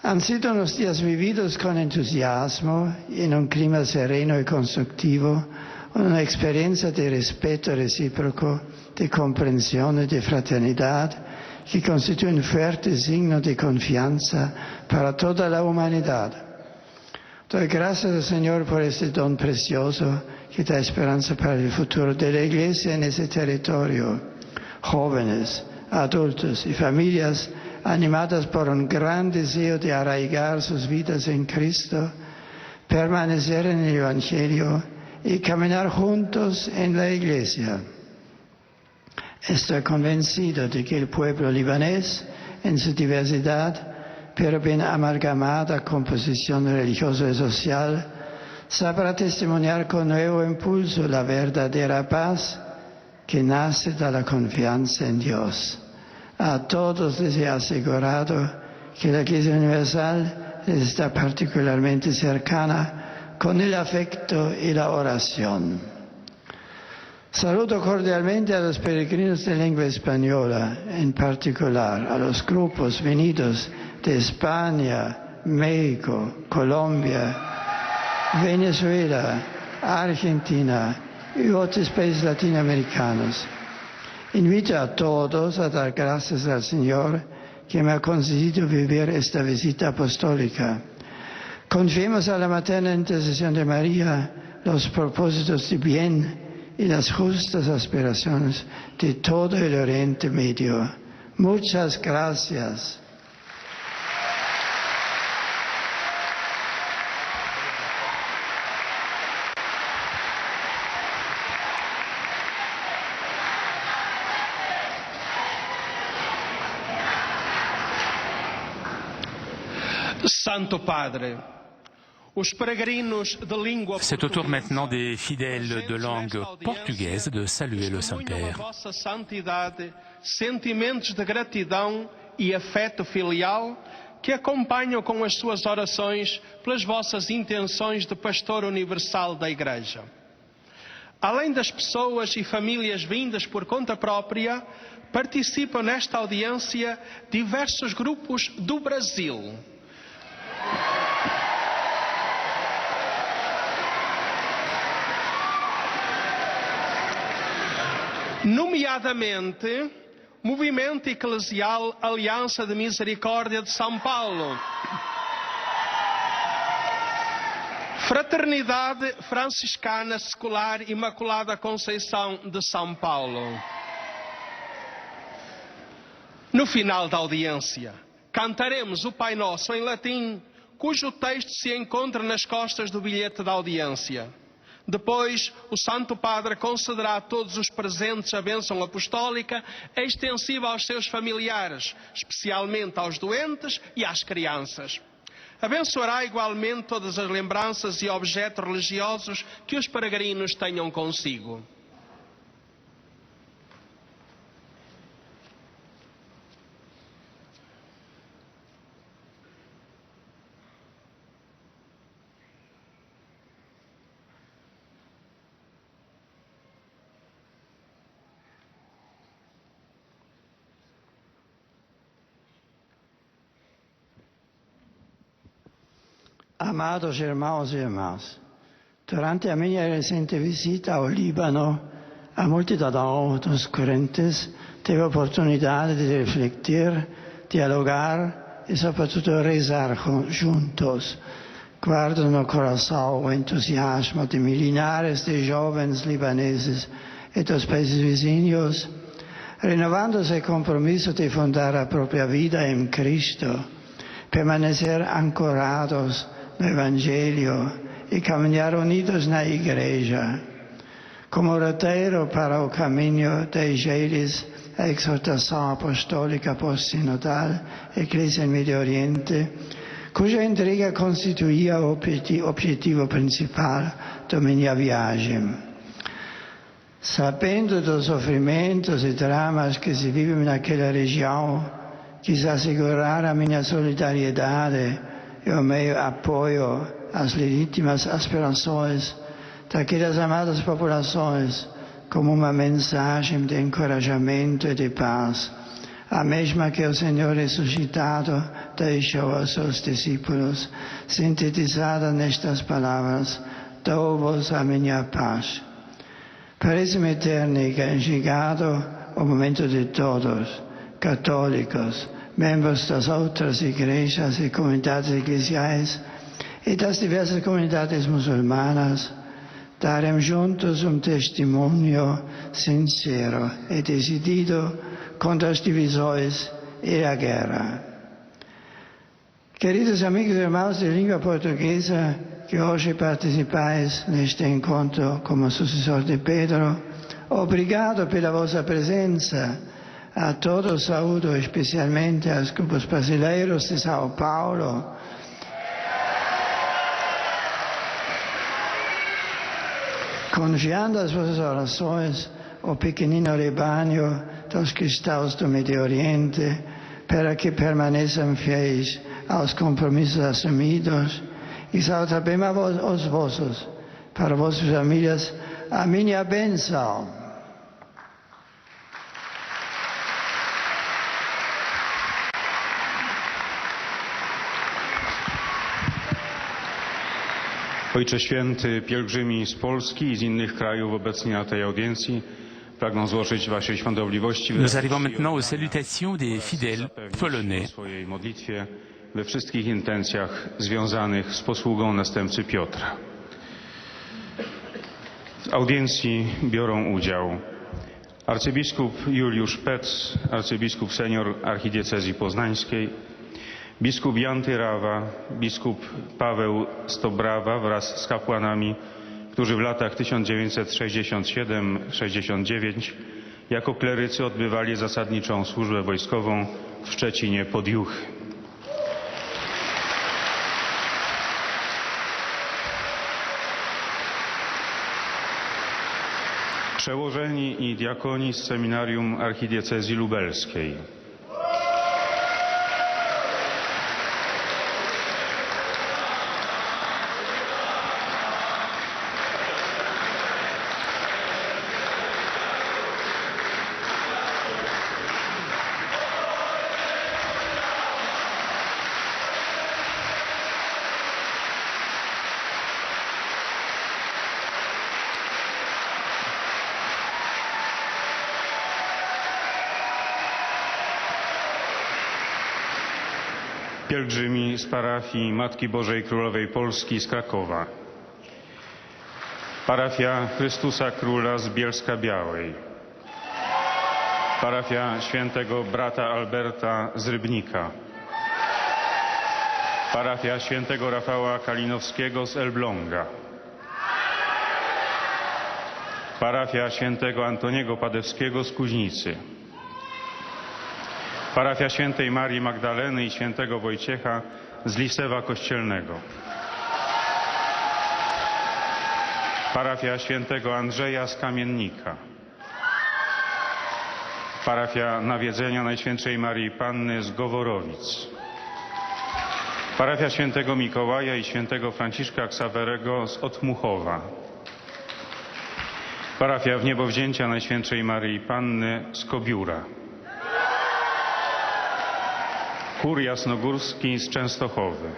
Han sido unos días vividos con entusiasmo, en un clima sereno y constructivo, una experiencia de respeto recíproco, de comprensión y de fraternidad, que constituye un fuerte signo de confianza para toda la humanidad. Doy gracias al Señor por este don precioso que da esperanza para el futuro de la Iglesia en ese territorio. Jóvenes, adultos y familias animadas por un gran deseo de arraigar sus vidas en Cristo, permanecer en el Evangelio y caminar juntos en la Iglesia. Estoy convencido de que el pueblo libanés, en su diversidad, pero bien amalgamada composición religiosa y social, sabrá testimoniar con nuevo impulso la verdadera paz que nace de la confianza en Dios. A todos les he asegurado que la Iglesia Universal les está particularmente cercana con el afecto y la oración. Saludo cordialmente a los peregrinos de lengua española, en particular a los grupos venidos de España, México, Colombia, Venezuela, Argentina y otros países latinoamericanos. Invito a todos a dar gracias al Señor que me ha concedido vivir esta visita apostólica. Confiemos a la materna intercesión de María los propósitos de bien y las justas aspiraciones de todo el Oriente Medio. Muchas gracias. Santo Padre, c'est au tour maintenant des fidèles de langue portugaise de saluer le Saint-Père. Vossa santidade, sentimentos de gratidão e afeto filial que acompanham com as suas orações pelas vossas intenções de pastor universal da Igreja. Além das pessoas e famílias vindas por conta própria, participam nesta audiência diversos grupos do Brasil. Nomeadamente, Movimento Eclesial Aliança de Misericórdia de São Paulo, Fraternidade Franciscana Secular Imaculada Conceição de São Paulo. No final da audiência, cantaremos o Pai Nosso em latim, cujo texto se encontra nas costas do bilhete da audiência. Depois, o Santo Padre concederá a todos os presentes a bênção apostólica extensiva aos seus familiares, especialmente aos doentes e às crianças. Abençoará igualmente todas as lembranças e objetos religiosos que os peregrinos tenham consigo. Amados irmãos e irmãs, durante a minha recente visita ao Líbano, a multidão dos crentes teve a oportunidade de refletir, dialogar e, sobretudo, rezar juntos. Guardo no coração o entusiasmo de milhares de jovens libaneses e dos países vizinhos, renovando seu compromisso de fundar a própria vida em Cristo, permanecer ancorados no Evangelho e caminhar unidos na Igreja. Como roteiro para o caminho de Egeles, exhortação apostólica post-sinodal, Eclésia em Médio Oriente, cuja entrega constituía o objetivo principal da minha viagem. Sabendo dos sofrimentos e dramas que se vivem naquela região, quis assegurar a minha solidariedade e o meu apoio às legítimas aspirações daquelas amadas populações, como uma mensagem de encorajamento e de paz, a mesma que o Senhor ressuscitado deixou aos seus discípulos, sintetizada nestas palavras: dou-vos a minha paz. Parece-me eterno que chegado o momento de todos, católicos, membros das outras igrejas e comunidades eclesiais e das diversas comunidades muçulmanas, darem juntos testemunho sincero e decidido contra as divisões e a guerra. Queridos amigos e irmãos de língua portuguesa, que hoje participais neste encontro como sucessor de Pedro, obrigado pela vossa presença. A todos saúdo especialmente aos grupos brasileiros de São Paulo. Confiando as vossas orações, o pequenino rebanho dos cristãos do Médio Oriente, para que permaneçam fiéis aos compromissos assumidos, e salve também os vossos, para vossas famílias, a minha bênção. Ojcze Święty, pielgrzymi z Polski i z innych krajów obecni na tej audiencji pragną złożyć Waszej świątobliwości Nous arrivons maintenant aux salutations des fidèles polonais. w swojej modlitwie we wszystkich intencjach związanych z posługą następcy Piotra. W audiencji biorą udział arcybiskup Juliusz Pec, arcybiskup senior archidiecezji poznańskiej, biskup Jan Tyrawa, biskup Paweł Stobrawa wraz z kapłanami, którzy w latach 1967-69 jako klerycy odbywali zasadniczą służbę wojskową w Szczecinie pod Juchy. Przełożeni i diakoni z seminarium archidiecezji lubelskiej. Pielgrzymi z parafii Matki Bożej Królowej Polski z Krakowa. Parafia Chrystusa Króla z Bielska-Białej. Parafia Świętego Brata Alberta z Rybnika. Parafia Świętego Rafała Kalinowskiego z Elbląga. Parafia Świętego Antoniego Padewskiego z Kuźnicy. Parafia Świętej Marii Magdaleny i Świętego Wojciecha z Lisewa Kościelnego. Parafia Świętego Andrzeja z Kamiennika. Parafia Nawiedzenia Najświętszej Marii Panny z Goworowic. Parafia Świętego Mikołaja i Świętego Franciszka Ksawerego z Otmuchowa. Parafia Wniebowzięcia Najświętszej Maryi Panny z Kobióra. Chór Jasnogórski z Częstochowy.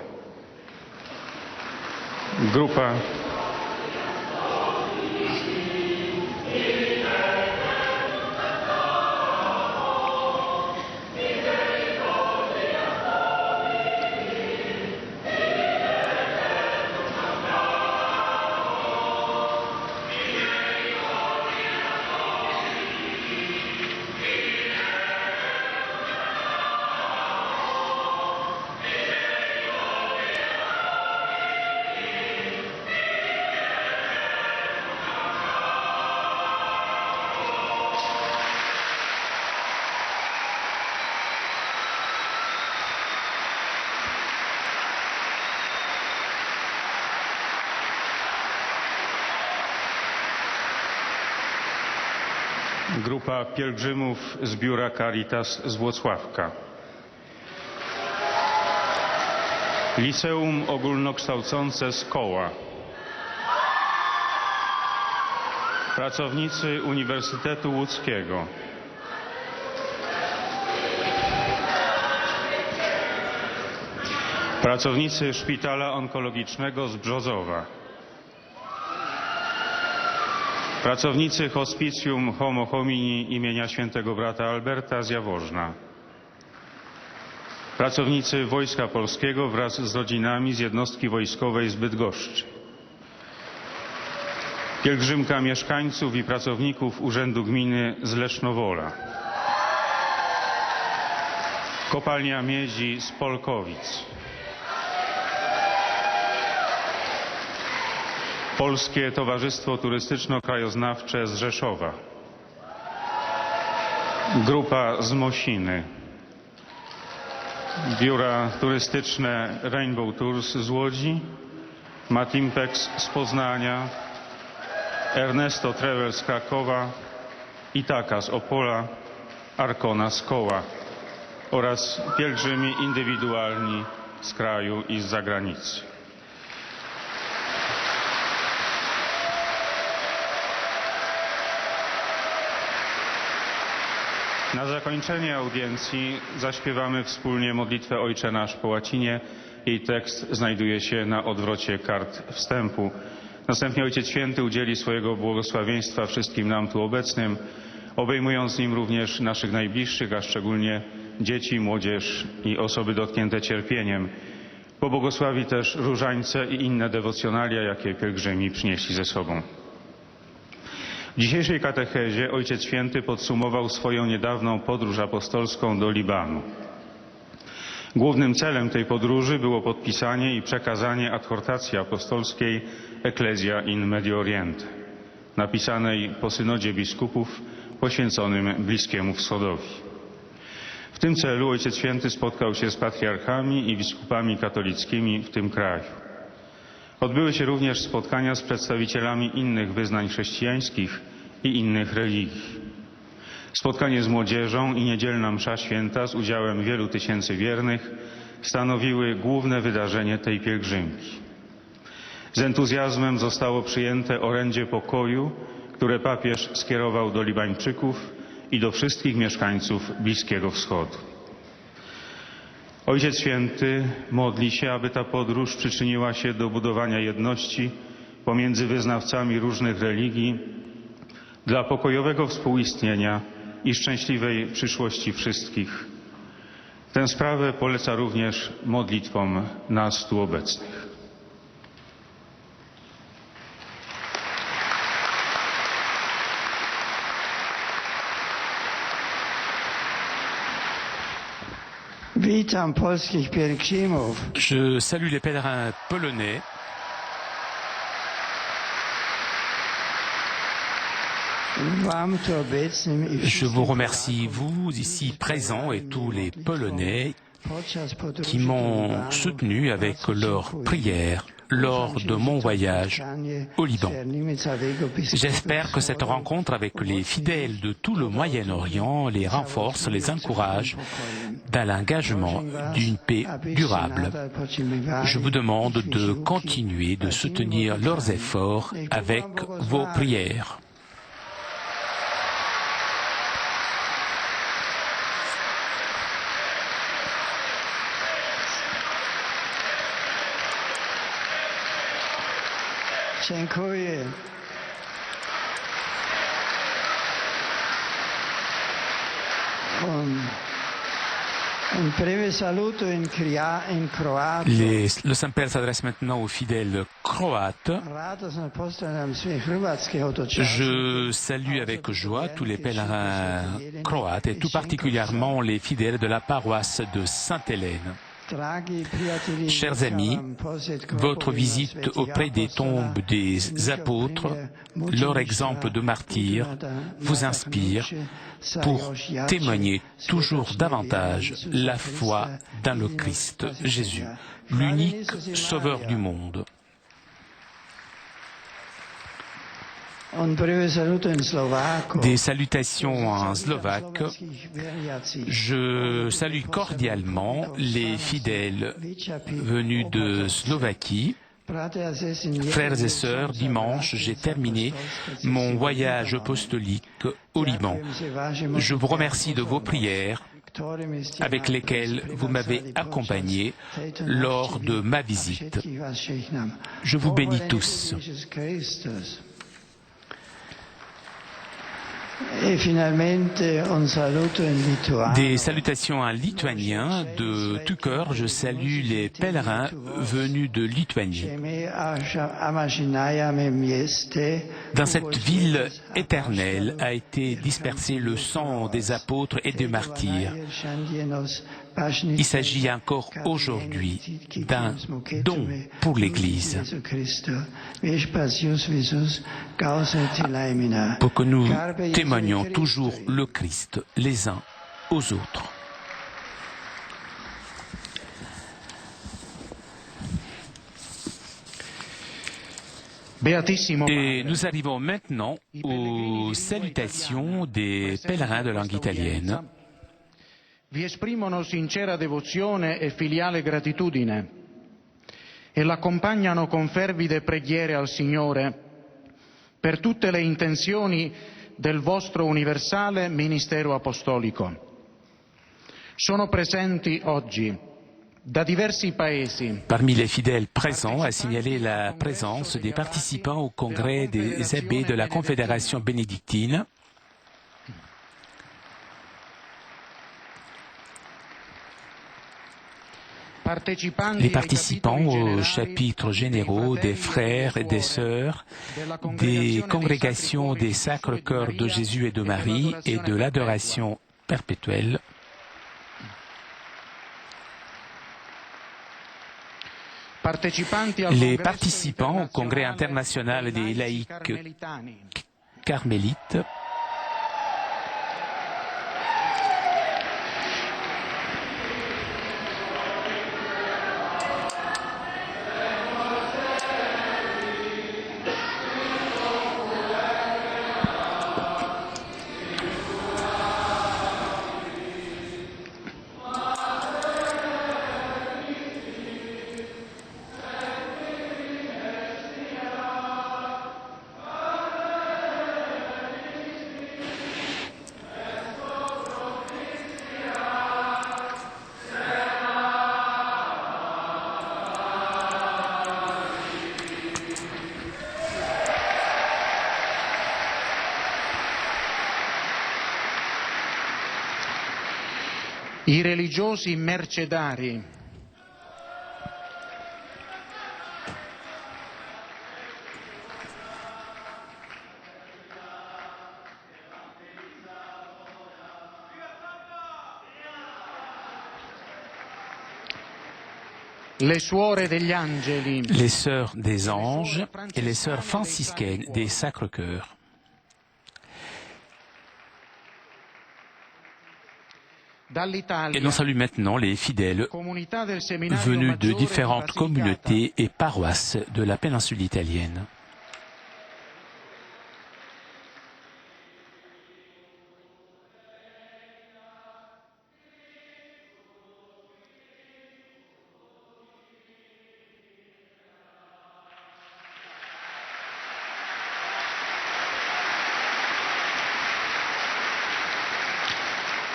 Grupa Grupa pielgrzymów z biura Caritas z Włocławka. Liceum Ogólnokształcące z Koła. Pracownicy Uniwersytetu Łódzkiego. Pracownicy Szpitala Onkologicznego z Brzozowa. Pracownicy Hospicjum Homo Homini imienia świętego brata Alberta z Jaworzna. Pracownicy Wojska Polskiego wraz z rodzinami z jednostki wojskowej z Bydgoszczy. Pielgrzymka mieszkańców i pracowników Urzędu Gminy z Lesznowola. Kopalnia Miedzi z Polkowic. Polskie Towarzystwo Turystyczno-Krajoznawcze z Rzeszowa. Grupa z Mosiny. Biura turystyczne Rainbow Tours z Łodzi, Matimpex z Poznania, Ernesto Travel z Krakowa, Itaka z Opola, Arkona z Koła oraz pielgrzymi indywidualni z kraju i z zagranicy. Na zakończenie audiencji zaśpiewamy wspólnie modlitwę Ojcze Nasz po łacinie. Jej tekst znajduje się na odwrocie kart wstępu. Następnie Ojciec Święty udzieli swojego błogosławieństwa wszystkim nam tu obecnym, obejmując nim również naszych najbliższych, a szczególnie dzieci, młodzież i osoby dotknięte cierpieniem. Pobłogosławi też różańce i inne dewocjonalia, jakie pielgrzymi przynieśli ze sobą. W dzisiejszej katechezie Ojciec Święty podsumował swoją niedawną podróż apostolską do Libanu. Głównym celem tej podróży było podpisanie i przekazanie adhortacji apostolskiej Ecclesia in Medio Oriente, napisanej po synodzie biskupów poświęconym Bliskiemu Wschodowi. W tym celu Ojciec Święty spotkał się z patriarchami i biskupami katolickimi w tym kraju. Odbyły się również spotkania z przedstawicielami innych wyznań chrześcijańskich i innych religii. Spotkanie z młodzieżą i niedzielna msza święta z udziałem wielu tysięcy wiernych stanowiły główne wydarzenie tej pielgrzymki. Z entuzjazmem zostało przyjęte orędzie pokoju, które papież skierował do Libańczyków i do wszystkich mieszkańców Bliskiego Wschodu. Ojciec Święty modli się, aby ta podróż przyczyniła się do budowania jedności pomiędzy wyznawcami różnych religii dla pokojowego współistnienia i szczęśliwej przyszłości wszystkich. Tę sprawę poleca również modlitwom nas tu obecnych. Witam polskich pielgrzymów. Je salue les pèlerins polonais. Je vous remercie, vous ici présents et tous les Polonais qui m'ont soutenu avec leurs prières lors de mon voyage au Liban. J'espère que cette rencontre avec les fidèles de tout le Moyen-Orient les renforce, les encourage dans l'engagement d'une paix durable. Je vous demande de continuer de soutenir leurs efforts avec vos prières. Dziękuję. Un breve saluto in croato. Le Saint-Père s'adresse maintenant aux fidèles croates. Je salue avec joie tous les pèlerins croates et tout particulièrement les fidèles de la paroisse de Sainte-Hélène. Chers amis, votre visite auprès des tombes des apôtres, leur exemple de martyr, vous inspire pour témoigner toujours davantage la foi dans le Christ Jésus, l'unique Sauveur du monde. Des salutations en slovaque. Je salue cordialement les fidèles venus de Slovaquie. Frères et sœurs, dimanche, j'ai terminé mon voyage apostolique au Liban. Je vous remercie de vos prières avec lesquelles vous m'avez accompagné lors de ma visite. Je vous bénis tous. Des salutations en lituanien. De tout cœur, je salue les pèlerins venus de Lituanie. Dans cette ville éternelle a été dispersé le sang des apôtres et des martyrs. Il s'agit encore aujourd'hui d'un don pour l'Église, pour que nous témoignions toujours le Christ les uns aux autres. Et nous arrivons maintenant aux salutations des pèlerins de langue italienne. Vi esprimono sincera devozione e filiale gratitudine e l'accompagnano con fervide preghiere al Signore per tutte le intenzioni del vostro universale ministero apostolico. Sono presenti oggi da diversi paesi. Parmi les fidèles présents, a signalé la présence des participants au congrès des abbés de la Confédération bénédictine. Les participants aux chapitres généraux des frères et des sœurs, des congrégations des Sacres Cœurs de Jésus et de Marie et de l'adoration perpétuelle. Les participants au congrès international des laïcs carmélites. I religiosi mercedari. Le suore degli angeli. Les sœurs des anges et les sœurs franciscaines des Sacres Cœurs. Et l'on salue maintenant les fidèles venus de différentes communautés et paroisses de la péninsule italienne.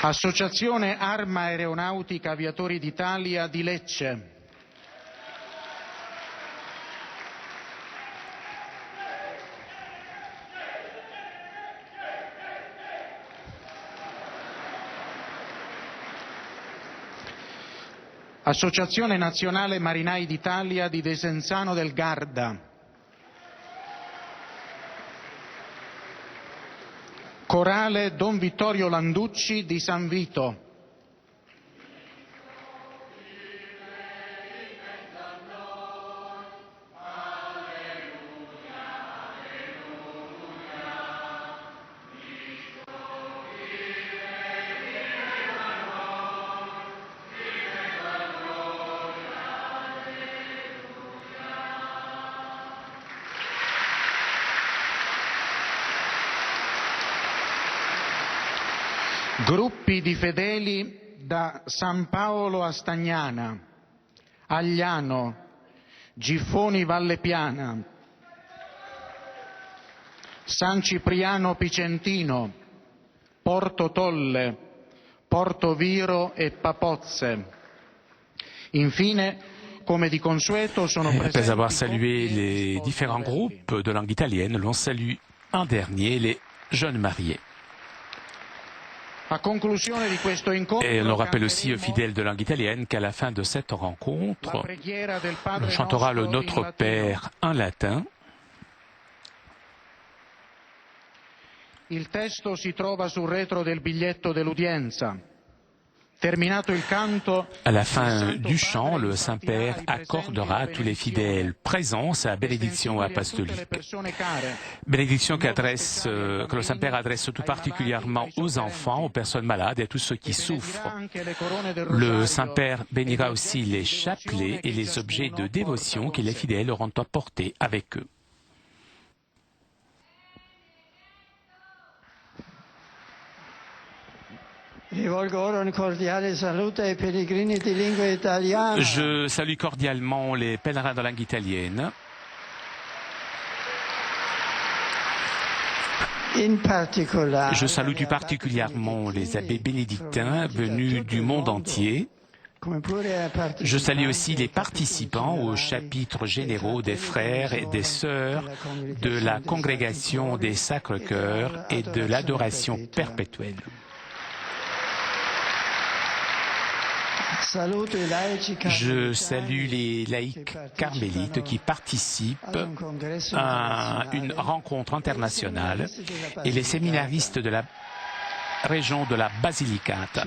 Associazione Arma Aeronautica Aviatori d'Italia di Lecce. Associazione Nazionale Marinai d'Italia di Desenzano del Garda. Corale Don Vittorio Landucci di San Vito. Gruppi di fedeli da San Paolo a Stagnana, Agliano, Giffoni Valle Piana, San Cipriano Picentino, Porto Tolle, Porto Viro e Papozze. Infine, come di consueto, sono presenti. Après avoir salué les différents groupes de langue italienne, l'on salue en dernier les jeunes mariés. Et on rappelle aussi aux fidèles de langue italienne qu'à la fin de cette rencontre, on chantera le Notre Père en latin. Il testo si trova sul retro del biglietto dell'udienza. À la fin du chant, le Saint-Père accordera à tous les fidèles présents sa bénédiction apostolique. Bénédiction que le Saint-Père adresse tout particulièrement aux enfants, aux personnes malades et à tous ceux qui souffrent. Le Saint-Père bénira aussi les chapelets et les objets de dévotion que les fidèles auront apportés avec eux. Je salue cordialement les pèlerins de langue italienne. Je salue tout particulièrement les abbés bénédictins venus du monde entier. Je salue aussi les participants aux chapitres généraux des frères et des sœurs de la congrégation des Sacres-Cœurs et de l'adoration perpétuelle. Je salue les laïcs carmélites qui participent à une rencontre internationale et les séminaristes de la région de la Basilicata.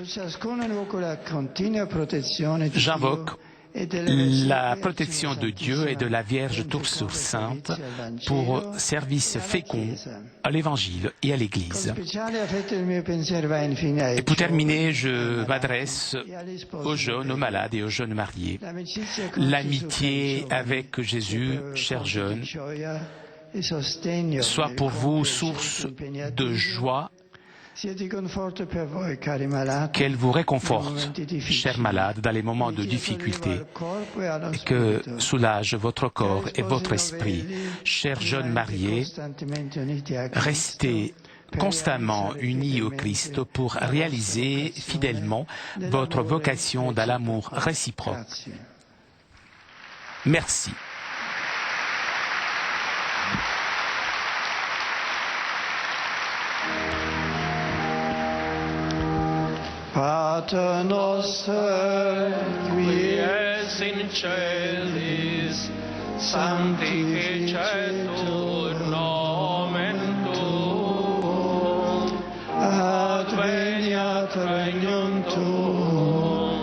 J'invoque la protection de Dieu et de la Vierge Toute Sainte pour service fécond à l'Évangile et à l'Église. Et pour terminer, je m'adresse aux jeunes, aux malades et aux jeunes mariés. L'amitié avec Jésus, chers jeunes, soit pour vous source de joie, qu'elle vous réconforte, chers malades, dans les moments de difficulté, et que soulage votre corps et votre esprit. Chers jeunes mariés, restez constamment unis au Christ pour réaliser fidèlement votre vocation dans l'amour réciproque. Merci. Pater noster, qui es in celis, sanctificetur nomen tuum, adveniat regnum tuum,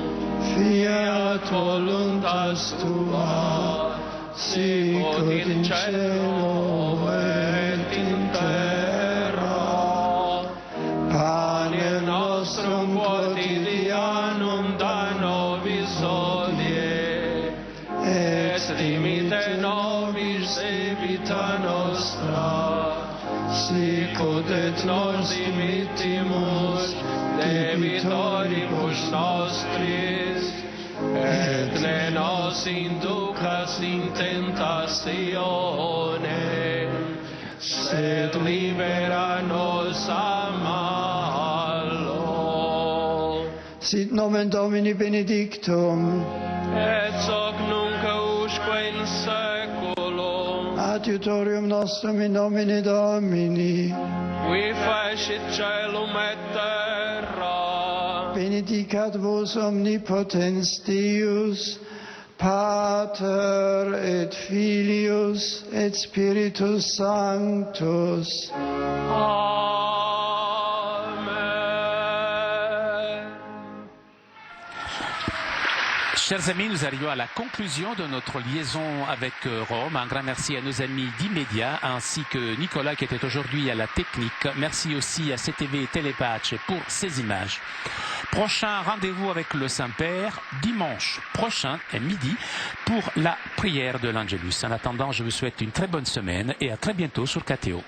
fiat voluntas tua, sicut in cielo et in terra. Panem nostrum quotidianum da nobis hodie, et dimite nobis debita nostra, sicut et nos dimittimus debitoribus nostris, et ne nos inducas in tentatione, sed libera nos a malo. Sit nomen Domini benedictum, Et hoc nunc usque in saeculum, adiutorium nostrum in nomine Domini, qui fecit caelum et terra. benedicat vos omnipotens Deus, Pater et Filius et Spiritus Sanctus. Chers amis, nous arrivons à la conclusion de notre liaison avec Rome. Un grand merci à nos amis d'Immédiat ainsi que Nicolas qui était aujourd'hui à la technique. Merci aussi à CTV Télépache pour ces images. Prochain rendez-vous avec le Saint-Père dimanche prochain à midi pour la prière de l'Angelus. En attendant, je vous souhaite une très bonne semaine et à très bientôt sur KTO.